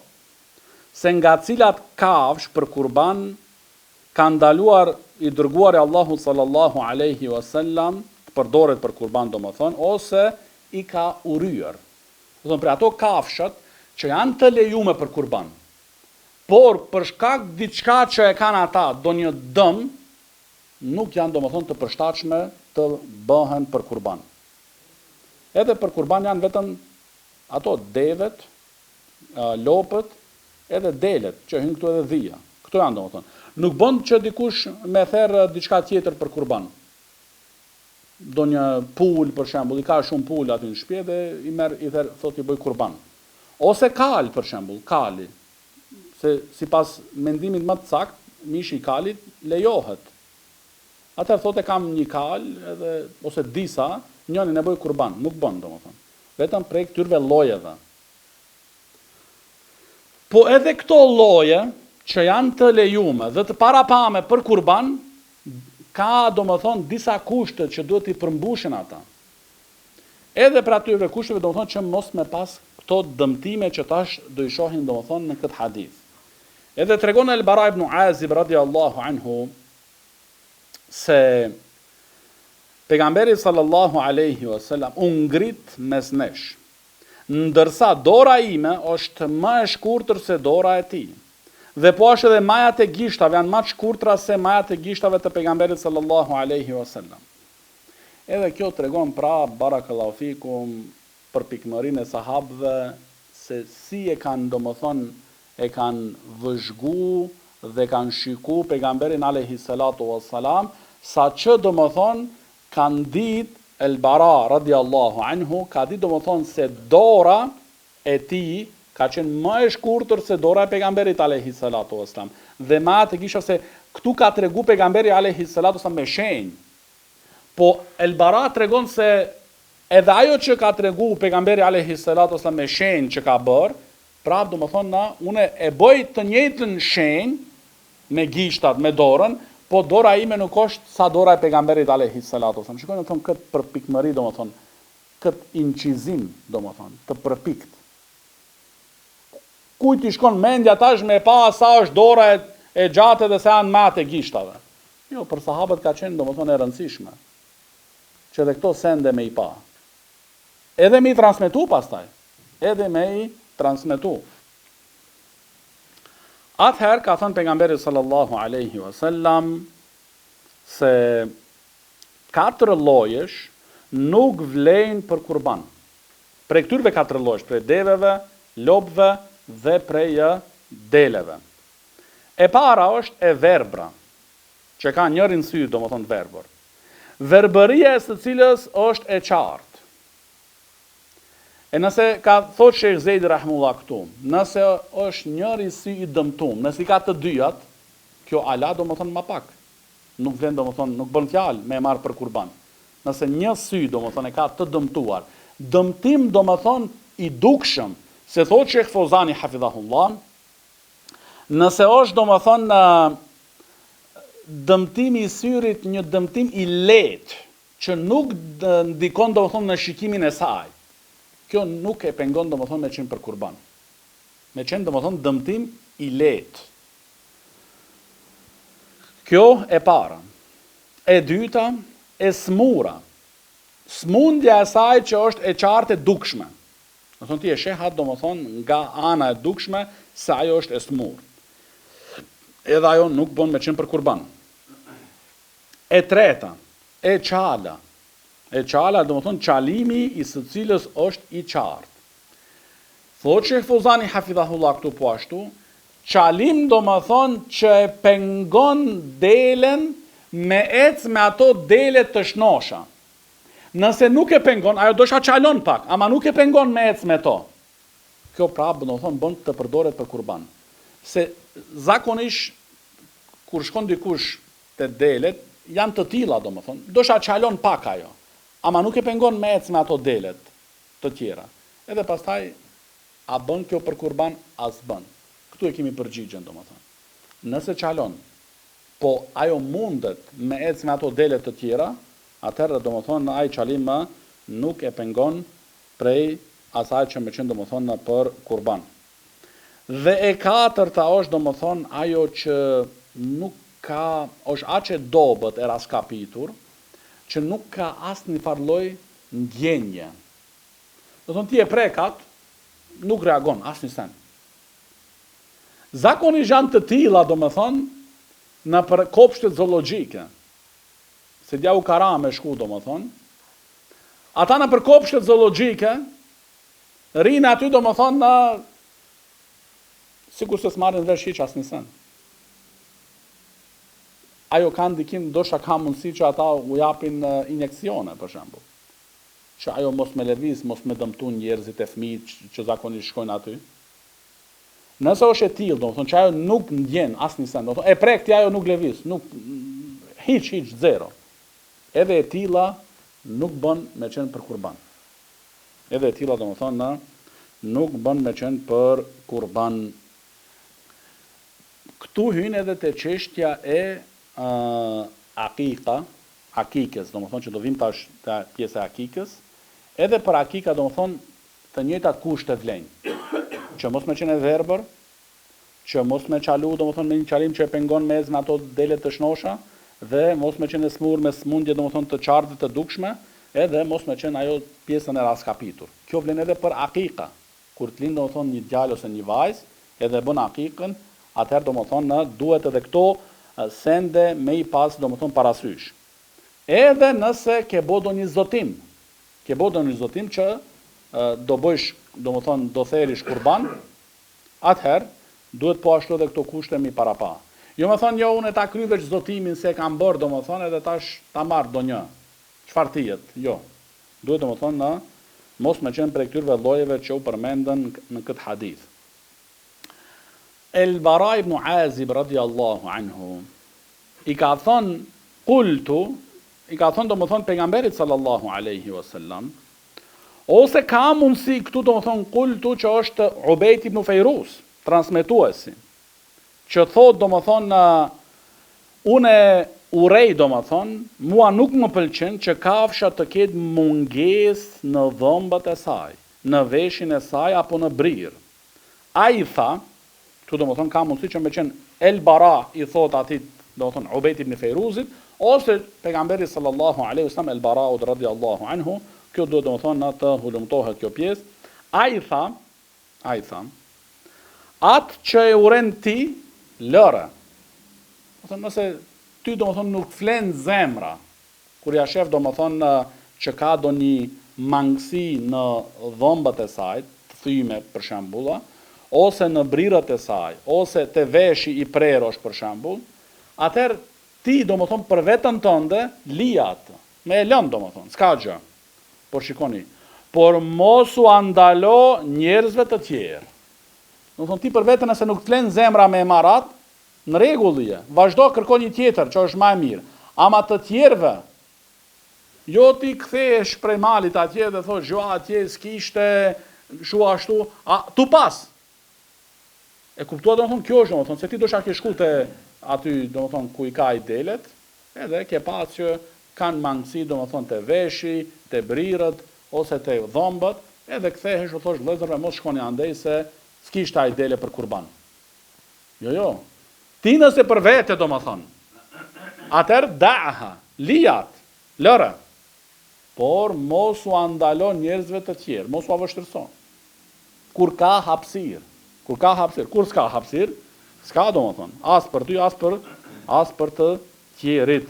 se nga cilat kafsh për kurban ka ndaluar i dërguari Allahu sallallahu alaihi wasallam përdoret për kurban domethën, ose i ka uryer. Do të thonë për ato kafshat që janë të lejume për kurban, por për shkak diçka që e kanë ata, do një dëm, nuk janë domethënë të përshtatshme të bëhen për kurban. Edhe për kurban janë vetëm ato devet, lopët, edhe delet, që hyn këtu edhe dhia. Këto janë domethënë. Nuk bën që dikush me therr diçka tjetër për kurban. Do një pul për shembull, i ka shumë pul aty në shtëpi dhe i merr i therr thotë i bëj kurban. Ose kal për shembull, kali. Se sipas mendimit më të saktë, mishi i kalit lejohet. Atëherë thotë kam një kal edhe ose disa, njënin e bëj kurban, nuk bën domethënë. Vetëm prej këtyre llojeve. Po edhe këto lloje që janë të lejume dhe të parapame për kurban, ka domethënë disa kushte që duhet i përmbushin ata. Edhe për atyre kushteve domethënë që mos me pas këto dëmtime që tash do i shohin domethënë në këtë hadith. Edhe tregon El Bara ibn Azib radiallahu anhu se pejgamberi sallallahu alaihi wasallam u ngrit mes nesh, ndërsa dora ime është më e shkurtër se dora e tij. Dhe po është edhe majat e gishtave janë më të shkurtra se majat e gishtave të pejgamberit sallallahu alaihi wasallam. Edhe kjo tregon pra barakallahu fikum për pikmërinë e sahabëve se si e kanë domethënë e kanë vëzhgu dhe kanë shiku pejgamberin alayhi salatu wassalam, sa që domethënë kanë ditë El Bara radiallahu anhu, ka ditë domethënë se dora e tij ka qenë më e shkurtër se dora e pejgamberit alayhi salatu wassalam. Dhe ma të kisha se këtu ka tregu pejgamberi alayhi salatu wassalam me shenjë. Po El Bara tregon se edhe ajo që ka tregu pejgamberi alayhi salatu wassalam me shenjë që ka bërë, prapë do më thonë na, une e bëj të njëjtën shenjë me gishtat, me dorën, po dora ime nuk është sa dora e pejgamberit alayhi salatu wasallam. Shikojnë të thonë këtë përpikmëri, do më thonë, këtë incizim, do më thonë, të përpikt. Kujt i shkon mendja tash me pa sa është dora e gjatë dhe sa janë matë e gishtave. Jo, për sahabët ka qenë, do më thonë, e rëndësishme, që dhe këto sende me i pa. Edhe me i transmetu pastaj, edhe me i transmetu. Atëherë ka thënë pejgamberi sallallahu alaihi wasallam se 4 llojesh nuk vlejnë për kurban. Prej këtyre 4 llojesh, prej deveve, lopëve dhe prej deleve. E para është e verbra, që ka njërin sy, domethënë verbër. Verbëria e së cilës është e qartë. E nëse ka thot Sheikh Zejdi rahimullah këtu, nëse është njëri sy i dëmtum, nëse i ka të dyjat, kjo ala do më thonë ma pak. Nuk vlen do më thonë, nuk bën fjalë me marë për kurban. Nëse një sy do më thonë e ka të dëmtuar, dëmtim do më thonë i dukshëm, se thot Sheikh Fozani hafidhahullah, nëse është do më thonë dëmtimi i syrit një dëmtim i lehtë, që nuk ndikon do më thonë në shikimin e saj, kjo nuk e pengon do më thonë me qenë për kurban. Me qenë do më thonë dëmtim i lehtë. Kjo e para. E dyta, e smura. Smundja e saj që është e qartë e dukshme. Do thonë ti e sheh atë domethënë nga ana e dukshme se ajo është e smur. Edhe ajo nuk bën me qenë për kurban. E treta, e çala. E çala domethënë çalimi i së cilës është i qartë. Thotë Sheh Fuzani hafidhahullah këtu po ashtu, çalim domethënë që e pengon delen me ec me ato dele të shnosha. Nëse nuk e pengon, ajo dosha çalon pak, ama nuk e pengon me ec me to. Kjo prapë domethënë bën të përdoret për kurban. Se zakonisht kur shkon dikush te delet, janë të tilla domethënë, dosha çalon pak ajo, ama nuk e pengon me ec me ato delet të tjera. Edhe pastaj a bën kjo për kurban, as bën. Këtu e kemi përgjigjen domethënë. Nëse çalon, po ajo mundet me ec me ato delet të tjera, atëherë domethënë ai çalim nuk e pengon prej asaj që më qenë domethënë për kurban. Dhe e katërta është domethënë ajo që nuk ka, është aq e dobët e raskapitur, që nuk ka asnjë farloj ndjenje. Do thonë ti e prekat, nuk reagon asnjë sen. Zakonisht janë të tilla domethënë në për kopshtet zoologjike. Se dja u kara me shku domethënë. Ata në për kopshtet zoologjike rinë aty domethënë në sikur se s'marrin vesh hiç asnjë sen. Ajo ka ndikim, ndoshta ka mundësi që ata u japin injeksione për shembull. Që ajo mos me lëviz, mos me dëmtu njerëzit e fëmijët që zakonisht shkojnë aty. Nëse është e tillë, domethënë që ajo nuk ndjen asnjë sen, domethënë e prekti ajo nuk lëviz, nuk hiç zero. Edhe e tilla nuk bën me qenë për kurban. Edhe e tilla domethënë nuk bën me qenë për kurban. Këtu hyn edhe te çështja e akikës, domethënë që do vim tash te pjesa e akikës. Edhe për akika domethënë të njëjtat kushte vlejnë. Që mos me qenë e verbër, që mos me çalu domethënë me një çalim që e pengon me ec me ato dele të shnosha, dhe mos me qenë e smur me smundje domethënë të qartë të dukshme, edhe mos me qenë ajo pjesën e raskapitur. Kjo vlen edhe për akika. Kur të lind domethënë një djalë ose një vajzë, edhe bën akikën, atëherë domethënë duhet edhe këto sende me i pas domethënë parasysh. Edhe nëse ke bodo një zotim, që do bësh domethënë do therish kurban, atëherë duhet po ashtu edhe këto kushte mi para pa. Jo më thonë jo unë ta kryj veç zotimin se kam bërë domethënë edhe tash ta marr donjë. Çfarë tijet? Jo. Duhet domethënë mos me qenë prej këtyre llojeve që u përmendën në këtë hadith. El Bara ibn Azib radiallahu anhu i ka thënë domethënë pejgamberit sallallahu alaihi wasallam, ose ka mundësi këtu domethënë kultu që është Ubejt ibn Fejrus, transmetuesi, që thot domethënë unë urej domethënë, mua nuk më pëlqen që kafsha të ketë mungesë në dhëmbët e saj, në veshin e saj apo në brirë. Ai tha, këtu domethënë ka mundësi që me qenë El Bara i thot atit domethënë Ubejt ibn Fejruzit, ose pejgamberi sallallahu alaihi wasallam El Bara radiallahu anhu. Kjo duhet domethënë të hulumtohet kjo pjesë. Ai tha, atë që e uren ti, lëre. Nëse ty domethënë nuk flen zemra, kur ja shef domethënë që ka do një mangësi në dhëmbët e saj, të thyme për shembull, ose në brirët e saj, ose te veshi i prerosh për shembull, atëherë ti domethënë për veten tënde lijat, me e lën domethënë, s'ka gjë. Por shikoni, por mos u andalo njerëzve të tjerë. Do thonë ti për veten nëse nuk të flen zemra me emarat, në rregull je. Vazhdo kërko një tjetër që është më e mirë. Ama të tjerëve, jo ti kthehesh prej malit atje dhe thosh jo atje s'kishte shu ashtu, tu pas. E kuptuat domethënë kjo është domethënë se ti dosha ke shku te aty domethënë ku i ka i delet, edhe ke pas që kanë mangësi domethënë te veshi, te brirët ose te dhëmbët, edhe kthehesh u thosh vëllezërve mos shkoni andej se s'kishte ai dele për kurban. Jo. Ti nëse për vete domethënë, atëherë da'ha, lijat, lëre. Por mos u andalo njerëzve të tjerë, mos u avështërso. kur ka hapësirë. Kur ka hapësirë, kur s'ka hapësirë, s'ka domethënë, as për ty, as për të tjerit.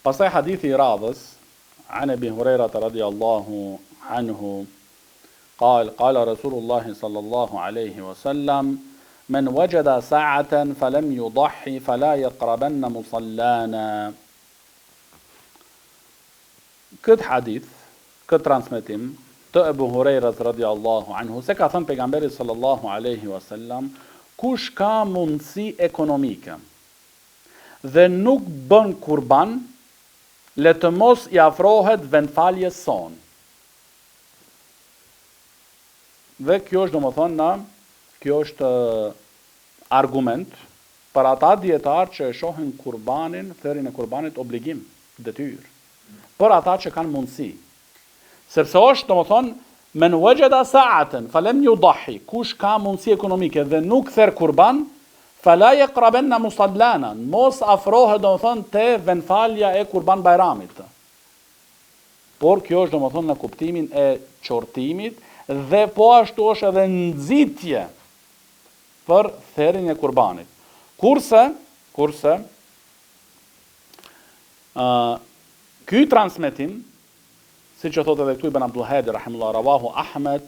Pastaj hadithi I radhës, عن أبي هريرة رضي الله عنه قال رسول الله صلى الله عليه وسلم من وجد ساعة فلم يضحي فلا يقربن مصلانا. Këtë hadith, këtë transmetim të Ebu Hurejrës radiallahu anhu, se ka thënë pejgamberi sallallahu alaihi wasallam, kush ka mundësi ekonomike dhe nuk bën kurban, le të mos I afrohet vendfaljes son. Dhe kjo është domethënë, kjo është argument për ata dietar që e shohin kurbanin, thërrin e kurbanit obligim, detyrë. Për ata që kanë mundësi. Sepse është domethënë men wajada sa'atan falam yudahi, kush ka mundësi ekonomike dhe nuk therr kurban, fala yaqrabanna musallana, mos afrohet domethënë te vendfalja e Kurban Bajramit. Por kjo është domethënë në kuptimin e qortimit dhe po ashtu është edhe nxitje për therrjen e kurbanit. Kurse ky transmetim, siç e thotë edhe këtu Ibn Abdul Hadi rahimullah, rawahu Ahmed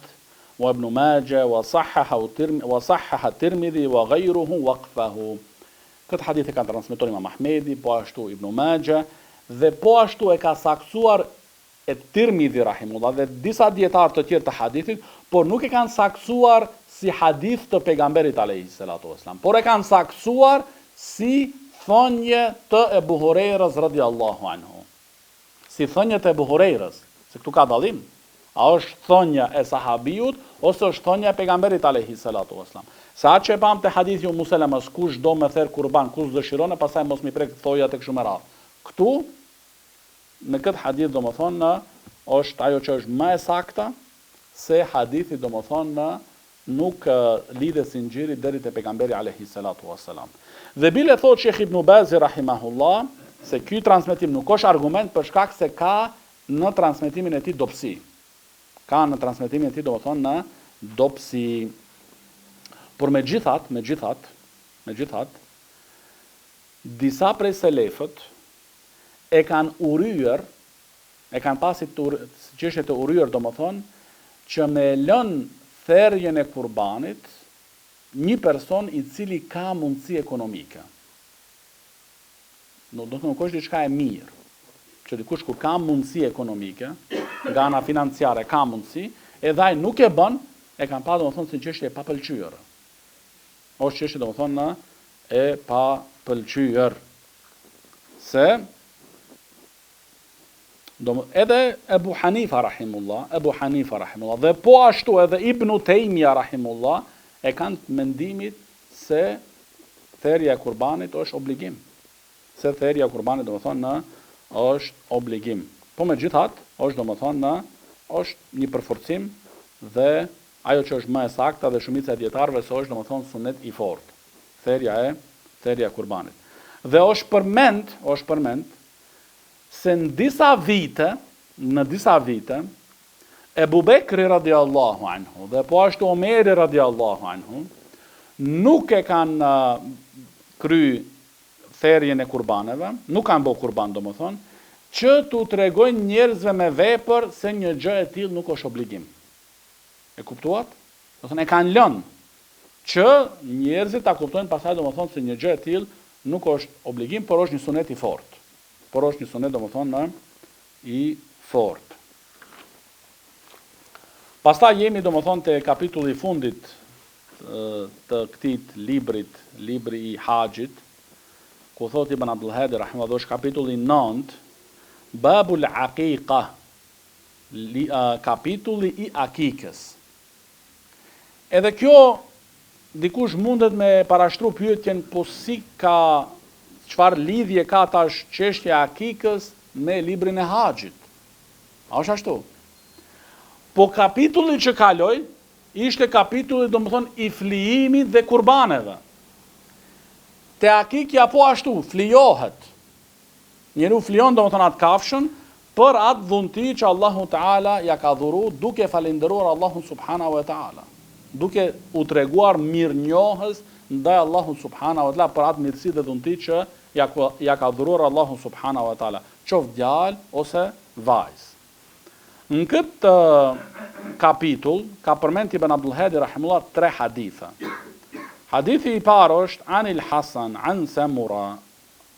wa Ibn Majah wa sahhaha Tirmidhi wa ghayruhu waqfahu. Këtë hadith e ka transmetuar Imam Ahmedi, po ashtu Ibn Majah dhe po ashtu e ka saksuar e Tirmidhi rahimullah dhe disa dietar të tjerë të hadithit, por nuk e kanë saksuar si hadith të pejgamberit alayhi salatu wasalam, por e kanë saksuar si thonje të Ebu Hurejrës radiallahu anhu. Si thonje të Ebu Hurejrës, se këtu ka dallim. A është thonja e sahabiut ose është thonja e pejgamberit alayhi salatu wasalam. Sa që e pam te hadithi Ummu Salamës, kush do me therr kurban, kush dëshiron, pastaj mos mi prek thoja tek shumë radh. Këtu në këtë hadith domethënë është ajo që është më e sakta se hadithi domethënë nuk lidhet sinxhiri deri te pejgamberi alayhi salatu wasalam. Dhe bile thot Sheikh Ibn Bazi rahimahullah se ky transmetim nuk është argument për shkak se ka në transmetimin e tij dobësi. Ka në transmetimin e tij domethënë në dobësi. Por megjithatë, disa prej selefët e kanë uryer, e kanë pasi çështje të uryer domethënë që me lën therrjen e kurbanit një person I cili ka mundësi ekonomike. Do të nuk është diçka e mirë. Që dikush kur ka mundësi ekonomike, nga ana financiare ka mundësi, edhe ai nuk e bën, e kanë pa domethënë si çështje e papëlqyer. Është çështje domethënë e papëlqyer. Se edhe Ebu Hanifa rahimullah dhe po ashtu edhe Ibn Taymija rahimullah e kanë mendimit se therrja e kurbanit është obligim. Se therrja e kurbanit domethënë është obligim. Po megjithatë, është domethënë është një përforcim dhe ajo që është më e sakta dhe shumica e dietarëve se është domethënë sunet I fortë. Therrja e kurbanit. Dhe është përmend se në disa vite Ebu Bekri radiallahu anhu dhe po ashtu Omeri radiallahu anhu nuk e kanë kry therrjen e kurbaneve, nuk kanë bërë kurban domethënë, që t'u tregojnë njerëzve me vepër se një gjë e tillë nuk është obligim. E kuptuat? Domethënë e kanë lënë që njerëzit ta kuptojnë pastaj domethënë se një gjë e tillë nuk është obligim, por është një sunet I fortë. Por është një sunet domethënë I fortë. Pastaj jemi domethënë te kapitulli I fundit të këtij libri I Haxhit, ku thot Ibn Abdul Hadi rahimahullah, është kapitulli 9, Babul Aqiqa, kapitulli I akikës. Edhe kjo dikush mundet me parashtru pyetjen, po si ka, çfarë lidhje ka tash çështja e akikës me librin e Haxhit? A është ashtu? Po kapitulli që kaloi ishte kapitulli domethënë I flijimit dhe kurbaneve. Te akikja po ashtu, flijohet. Njeriu flijon domethënë atë kafshën për atë dhunti që Allahu Teala ja ka dhuru, duke falendëruar Allahun subhanahu wa taala, duke u treguar mirënjohës ndaj Allahut subhanahu wa taala për atë mirësi dhe dhunti që ja ka dhuruar Allahu subhanahu wa taala, qoftë djalë ose vajzë. Në këtë kapitull ka përmend Ibn Abdul Hadi rahimullah 3 hadithe. Hadithi I parë është Anil Hasan an Samura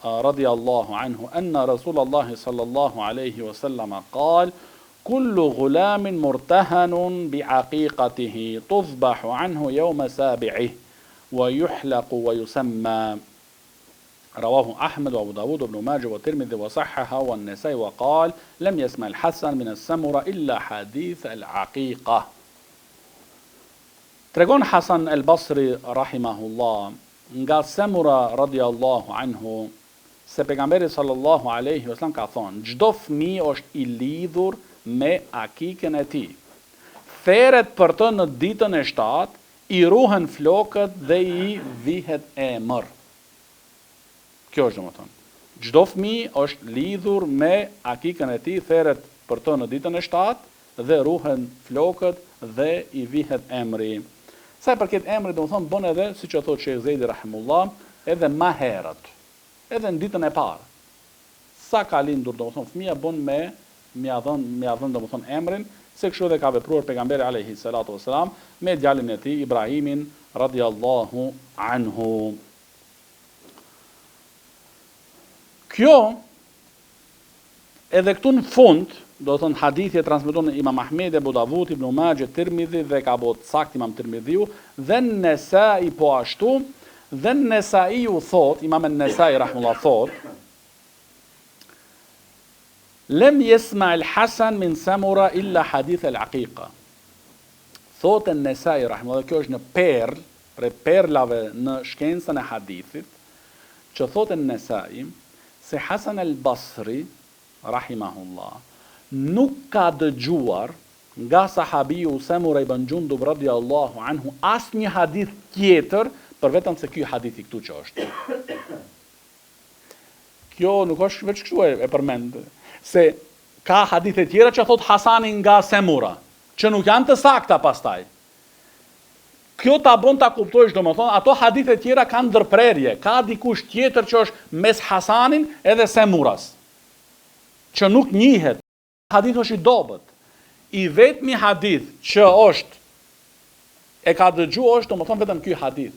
radiyallahu anhu anna Rasulullah sallallahu alaihi wasallam قال كل غلام مرتهن بعقيقته تذبح عنه يوم سابعه ويحلق ويسمى. رواه أحمد وأبو داود وابن ماجه والترمذي وصححه والنسائي وقال لم يسمع الحسن من السمرة إلا حديث العقيقة. Tregon Hasan al-Basri rahimahullah nga Samura radiyallahu anhu se pejgamberi sallallahu alaihi wasallam ka thonë, çdo fëmijë është I lidhur me akikën e tij. Theret për të në ditën e 7, I ruhen flokët dhe I vihet emër. Kjo është domethënë. Çdo fëmijë është lidhur me akikën e tij, theret për të në ditën e 7 dhe ruhen flokët dhe I vihet emri. Sa I përket emrit, domethënë bën edhe, siç e thotë Sheikh Zejdi rahimullah, edhe më herët, edhe në ditën e parë. Sa ka lindur domethënë fëmia bën me mia dhën domethënë emrin, se kështu edhe ka vepruar pejgamberi alayhi salatu wasalam me djalin e tij Ibrahimin radiyallahu anhu. Kjo edhe këtu në fund, do të thonë hadithi e transmeton Imam Ahmed, Abu Davud, Ibn Majah, Tirmidhi dhe ka bot sakt Imam Tirmidhiu dhe Nesai po ashtu, dhe Nesai u thot, Imam Nesai rahimullah thot, lem yasma al-Hasan min Samura illa hadith al-Aqiqa. Thot Nesai rahimullah, kjo është në perl, për perlave në shkencën e hadithit, që thot Nesai se Hasan al-Basri rahimahullah nuk ka dëgjuar nga sahabiu Samura ibn Jundub radiyallahu anhu asnjë hadith tjetër për vetëm se ky hadith I këtu që është. Kjo nuk është veç kështu e përmend, se ka hadithe tjera që thot Hasani nga Samura, që nuk janë të sakta pastaj. Kjo ta bën ta kuptojsh domethënë, ato hadithe tjera kanë ndërprerje, ka dikush tjetër që është mes Hasanin edhe Samuras, që nuk njihet. Hadith është I dobët. I vetmi hadith që është e ka dëgjuar është domethënë vetëm ky hadith.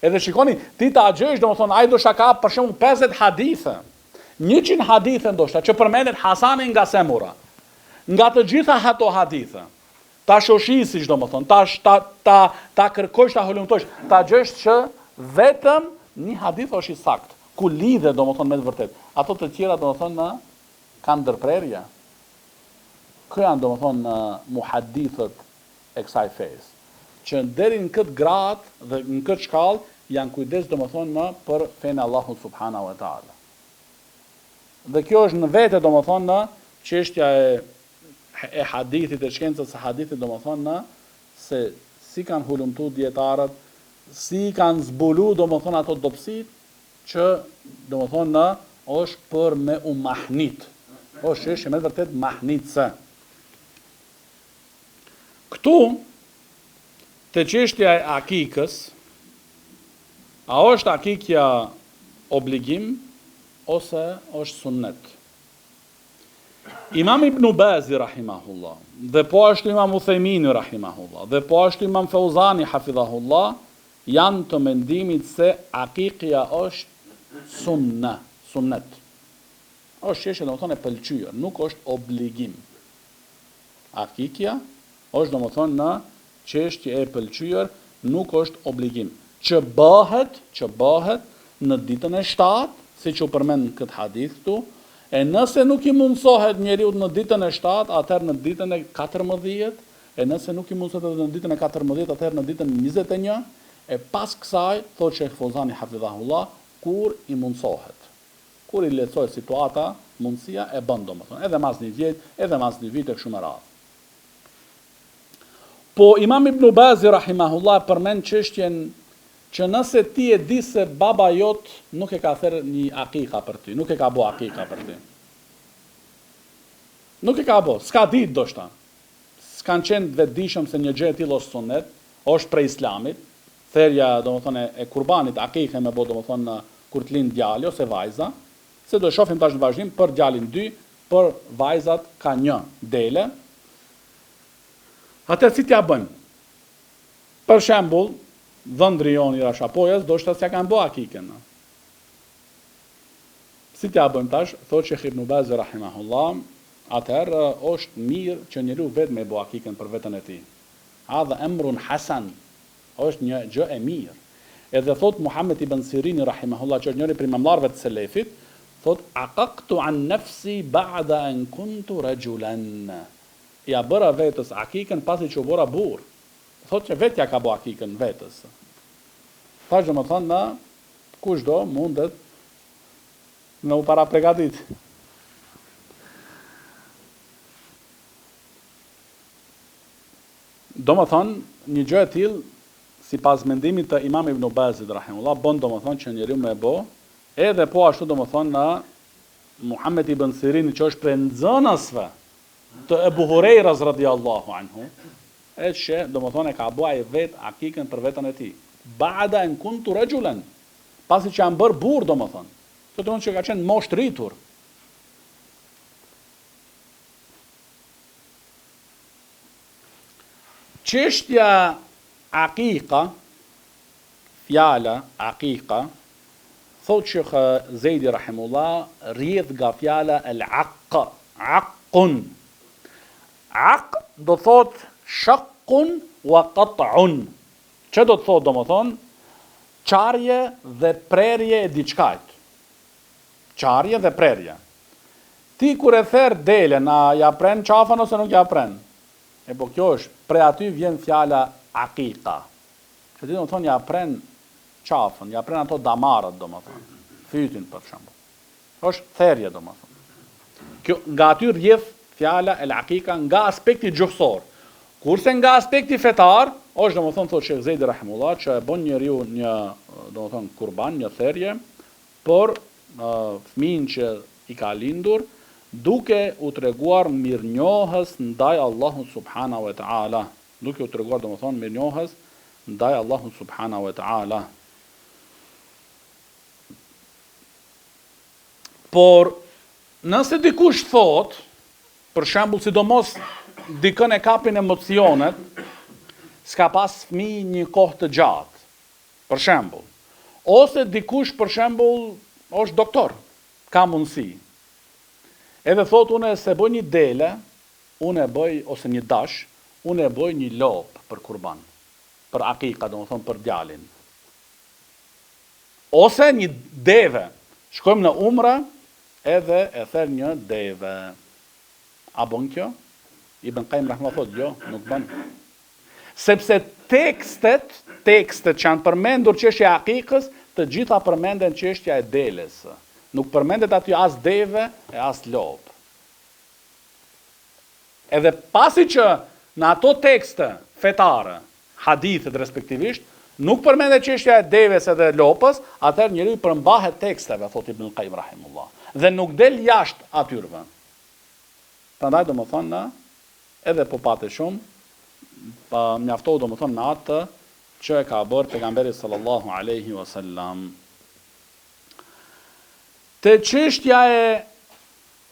Edhe shikoni, ti ta gjësh domethënë ai do shaka për shembull 50 hadithe. 100 hadithe ndoshta që përmendet Hasani nga Samura. Nga të gjitha ato hadithe, ta shoshisish domethënë, ta kërkosh, ta holumtosh, ta gjesh që vetëm një hadith është I sakt, ku lidhet domethënë me të vërtet. Ato të tjera domethënë kanë ndërprerje. Kë janë domethënë muhadithët e kësaj fesë, që deri në këtë grad dhe në këtë shkallë janë kujdes domethënë më për fenë Allahut subhanahu wa taala. Dhe kjo është në vete domethënë në çështja e hadithit, e shkencës së hadithit domethënë se si kanë hulumtuar dietarët, si kanë zbulu domethënë ato dobësit që domethënë është për me u mahnit. Është me vërtet mahnitse. Këtu, të çështja e akikës, a është akikja obligim, ose është sunnet? Imam Ibn Bazi rahimahullah, dhe po ashtu Imam Uthejmini rahimahullah, dhe po ashtu Imam Fauzani hafidhahullah, janë të mendimit se akikja është sunnet. Është çështje domethënë e pëlqyer, nuk është obligim. Akikja është domethënë në çështje e pëlqyer, nuk është obligim. Që bëhet në ditën e 7, siç u përmend në këtë hadith këtu, e nëse nuk I mundsohet njeriu në ditën e 7, atëherë në ditën e 14, e nëse nuk I mundsohet edhe në ditën e 14, atëherë në ditën e 21, e pas kësaj thotë Sheikh Fozani hafidhahullah, kur I mundsohet. Kur I lehtësohet situata, mundësia e bën domethënë, edhe mas një vjet, edhe mas një vit e kështu me radhë. Po Imam Ibn Bazi rahimahullah përmend çështjen që nëse ti e di se baba jot nuk e ka thërë një akika për ty, nuk e ka bo akika për ty. Nuk e ka bo, s'ka dit do shta. S'kan qenë vetëdijshëm se një gjë e tillë është sunnet, është prej islamit, therja domethënë e kurbanit, akike me bo domethënë kur të lind djali ose vajza, se do shohim tash në vazhdim për djalin 2, për vajzat ka 1 dele. Atë si t'ja bëjmë? Për shembull, dhëndri jon i Rashapojës, do shta s'ja kanë bo akiken. Si t'ja bëjmë tash, thotë Sheh Ibn Baz rahimahullah, atëherë është mirë që njeriu vetë me bo akiken për veten e tij. Hadha amrun hasan, është një gjë e mirë. Edhe thot Muhammed ibn Sirini rahimahullah, që është njëri prej imamlarëve të selefit, thot aqaqtu an nafsi ba'da an kuntu rajulan. Ja bëra vetës akiken pasi që u bëra burr. Thot që vetja ka bo akiken vetës. Tash domethënë na kushdo mundet në u para pregadit. Domethënë një gjë e tillë sipas mendimit të Imam Ibn Bazit rahimullah, bën domethënë që njeriu më e bë, edhe po ashtu domethënë na Muhammed ibn Sirini, që është prej nxënësve të Ebu Hurejras radhiyallahu anhu, që domethënë e ka bëj vet akiken për veten e tij. Ba'da an kuntu rajulan, pasi që janë bërë burr domethënë. Kjo do të thonë që ka qenë mosh rritur. Çështja akika, fjala akika, thot Sheh Zejdi rahimullah, rrjedh nga fjala al-aq, aqun. Aq do thot shaqqun wa qat'un. Që do të thot domethënë qarje dhe prerje e diçkajt. Qarje dhe prerje. Ti kur e therr delen, a ja pren qafën ose nuk ja pren? E po kjo është, pre aty vjen fjala akika. Që ti do të thonë ja pren qafën, ja pren ato damarët do më thonë, fytin për shembull. Është therje do më thonë. Kjo, nga aty rrjedh fjala el akika nga aspekti gjuhësor. Kurse nga aspekti fetar, është do më thonë, thotë Sheh Zejdi rahimullah, që e bën njeriu një, do më thonë, kurban, një therje, për fëmijën që i ka lindur, duke u treguar mirënjohës ndaj Allahut subhanahu wa taala, duke u treguar domethënë mirënjohës ndaj Allahut subhanahu wa taala. Por nëse dikush thot, për shembull, sidomos dikën e kapin emocionet, s'ka pas fëmijë një kohë të gjatë, për shembull, ose dikush për shembull është doktor, ka mundësi. Edhe thot, unë se bëj një dele, unë e bëj, ose një dash, unë e bëj një lopë për kurban, për akika, do më thonë për djalin. Ose një deve, shkojmë në umra, edhe e therr një deve. A bën kjo? Ibn Qayyim rahimahullah thot, jo, nuk bën. Sepse tekstet që janë përmendur çështja e akikës, të gjitha përmenden çështja e deles. Nuk përmendet aty as deve e as lopë. Edhe pasi që në ato tekste fetare, hadithet respektivisht, nuk përmendet çështja e deves edhe lopës, atëherë njeriu përmbahet teksteve, thot Ibn Qayyim rahimullah, dhe nuk del jashtë atyrve. Prandaj domethënë edhe po patë shumë, mjaftohu domethënë me atë që e ka bërë pejgamberi sallallahu alaihi wasallam. Te çështja e,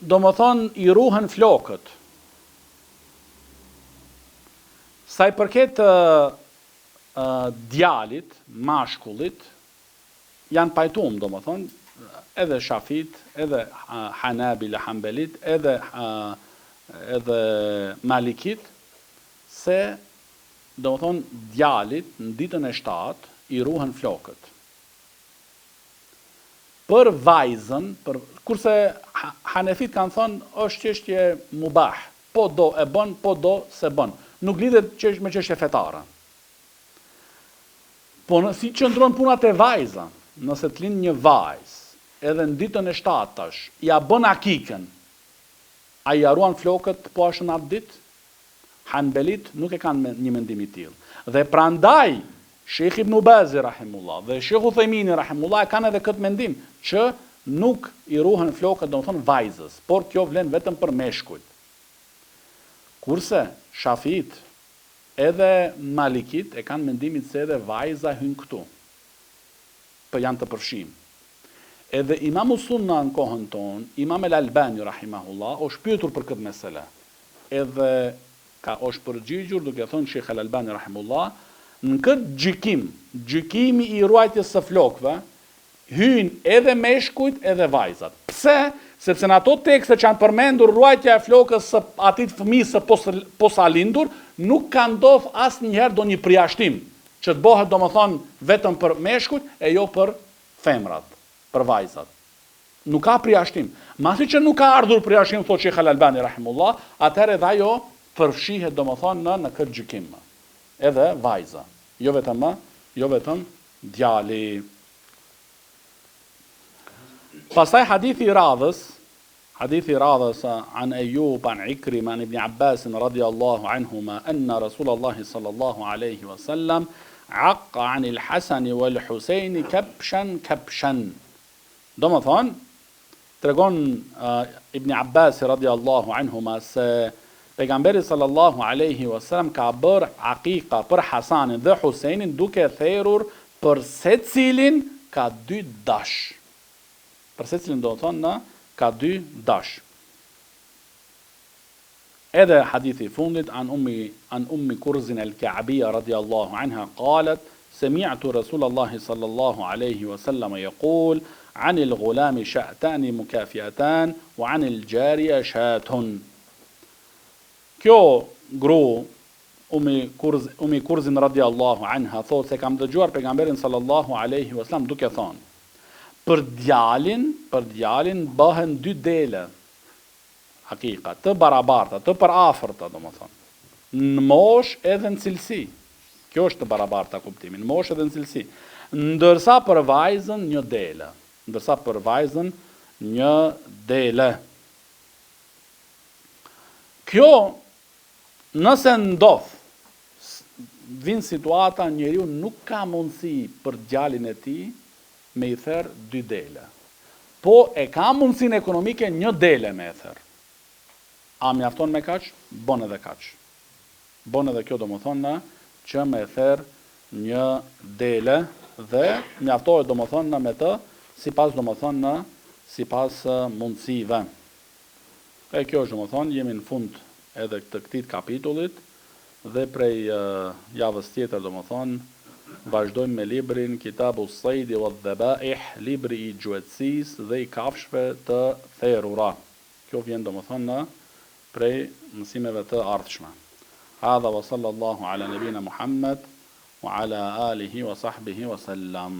domethënë, i ruhen flokët. Sa i përket djalit, mashkullit, janë pajtuar, domethënë, edhe Shafit, edhe Hanabila, Hanbelit, edhe Malikit, se domethënë djalit në ditën e 7 i ruhen flokët. Për vajzën, kurse Hanefit kanë thënë, është çështje mubah, po do e bën, po do se bën. Nuk lidhet me çështje fetare. Po si qëndron puna te vajza, nëse të lind një vajzë, edhe në ditën e 7-tash, ja bën akiken, a i ruan flokët po ashtu në atë ditë? Hanbelit nuk e kanë një mendim i tillë. Dhe prandaj Shekhi Ibn Bazi rahimullah dhe Shekhu Thejmini rahimullah kanë edhe këtë mendim që nuk i ruhen flokët, do më thonë vajzës, por kjo vlen vetëm për meshkujt. Kurse Shafit edhe Malikit e kanë mendimit se edhe vajza hyn këtu, për janë të përfshim. Edhe Imamu Sunna në kohën tonë, Imam El Albani rahimahullah, është pyetur për këtë mesele. Edhe ka është përgjigjur duke thonë Shekh El Albani rahimullah, në këtë gjykimi i ruajtjes së flokëve, hyn edhe meshkujt edhe vajzat. Pse? Sepse në ato tekste që janë përmendur ruajtja e flokës së atit fëmijës së posa lindur, nuk ka ndodhur asnjëherë do një përjashtim, që të bëhet domethënë vetëm për meshkujt e jo për femrat, për vajzat. Nuk ka përjashtim. Masi që nuk ka ardhur përjashtim, thotë Shekh Al-Albani rahimullah, atëherë edhe ajo përfshihet domethënë në këtë gjykim. Edhe vajza, jo vetëm djali. Pastaj hadithi i radhës an Ejub, an Ikrim, an Ibn Abbas radiyallahu anhuma, anna Rasulullah sallallahu alaihi wasallam aqqa an al-Hasan wal Husayn kabshan. Do më thonë, tregon Ibn Abbas radiyallahu anhuma se pejgamberi sallallahu alaihi wasallam ka bërë aqiqa për Hasanin dhe Husejnin duke therrur për secilin ka 2 dash. Për secilin do të thonë ka 2 dash. Edhe hadithi fundit an ummi Kurzin al-Ka'biyya radiyallahu anha qalet sami'tu Rasulullah sallallahu alaihi wasallam yaqul عن الغلام شأتان مكافئتان وعن الجارية شاة. Kjo gru, Umi Kurzin radiallahu anha, thot se kam dëgjuar pejgamberin sallallahu alaihi wasallam duke thonë, për djalin bëhen 2 dele, hakika, të barabarta, të përafërta, do më thonë, në mosh edhe në cilësi. Kjo është të barabarta kuptimin, në mosh edhe në cilësi. Ndërsa për vajzën një dele. Kjo, nëse ndodh, vin situata njeriu nuk ka mundësi për djalin e tij me i therr 2 dele. Po e ka mundësinë ekonomike 1 dele me e therr. A mjafton me kaq? Bon edhe kaq. Bon edhe kjo do më thonë që me e therr 1 dele dhe mjaftohet do më thonë me të sipas mundësive. E kjo është do më thonë, jemi në fund edhe të këtij kapitullit dhe prej javës tjetër do më thonë, vazhdojmë me librin Kitabu Sajdi wa Dhabaih, libri i gjuetësisë dhe i kafshëve të therrura. Kjo vjen do më thonë prej mësimeve të ardhshme. Hadha wa sallallahu ala nabina Muhammad wa ala alihi wa sahbihi wa sallam.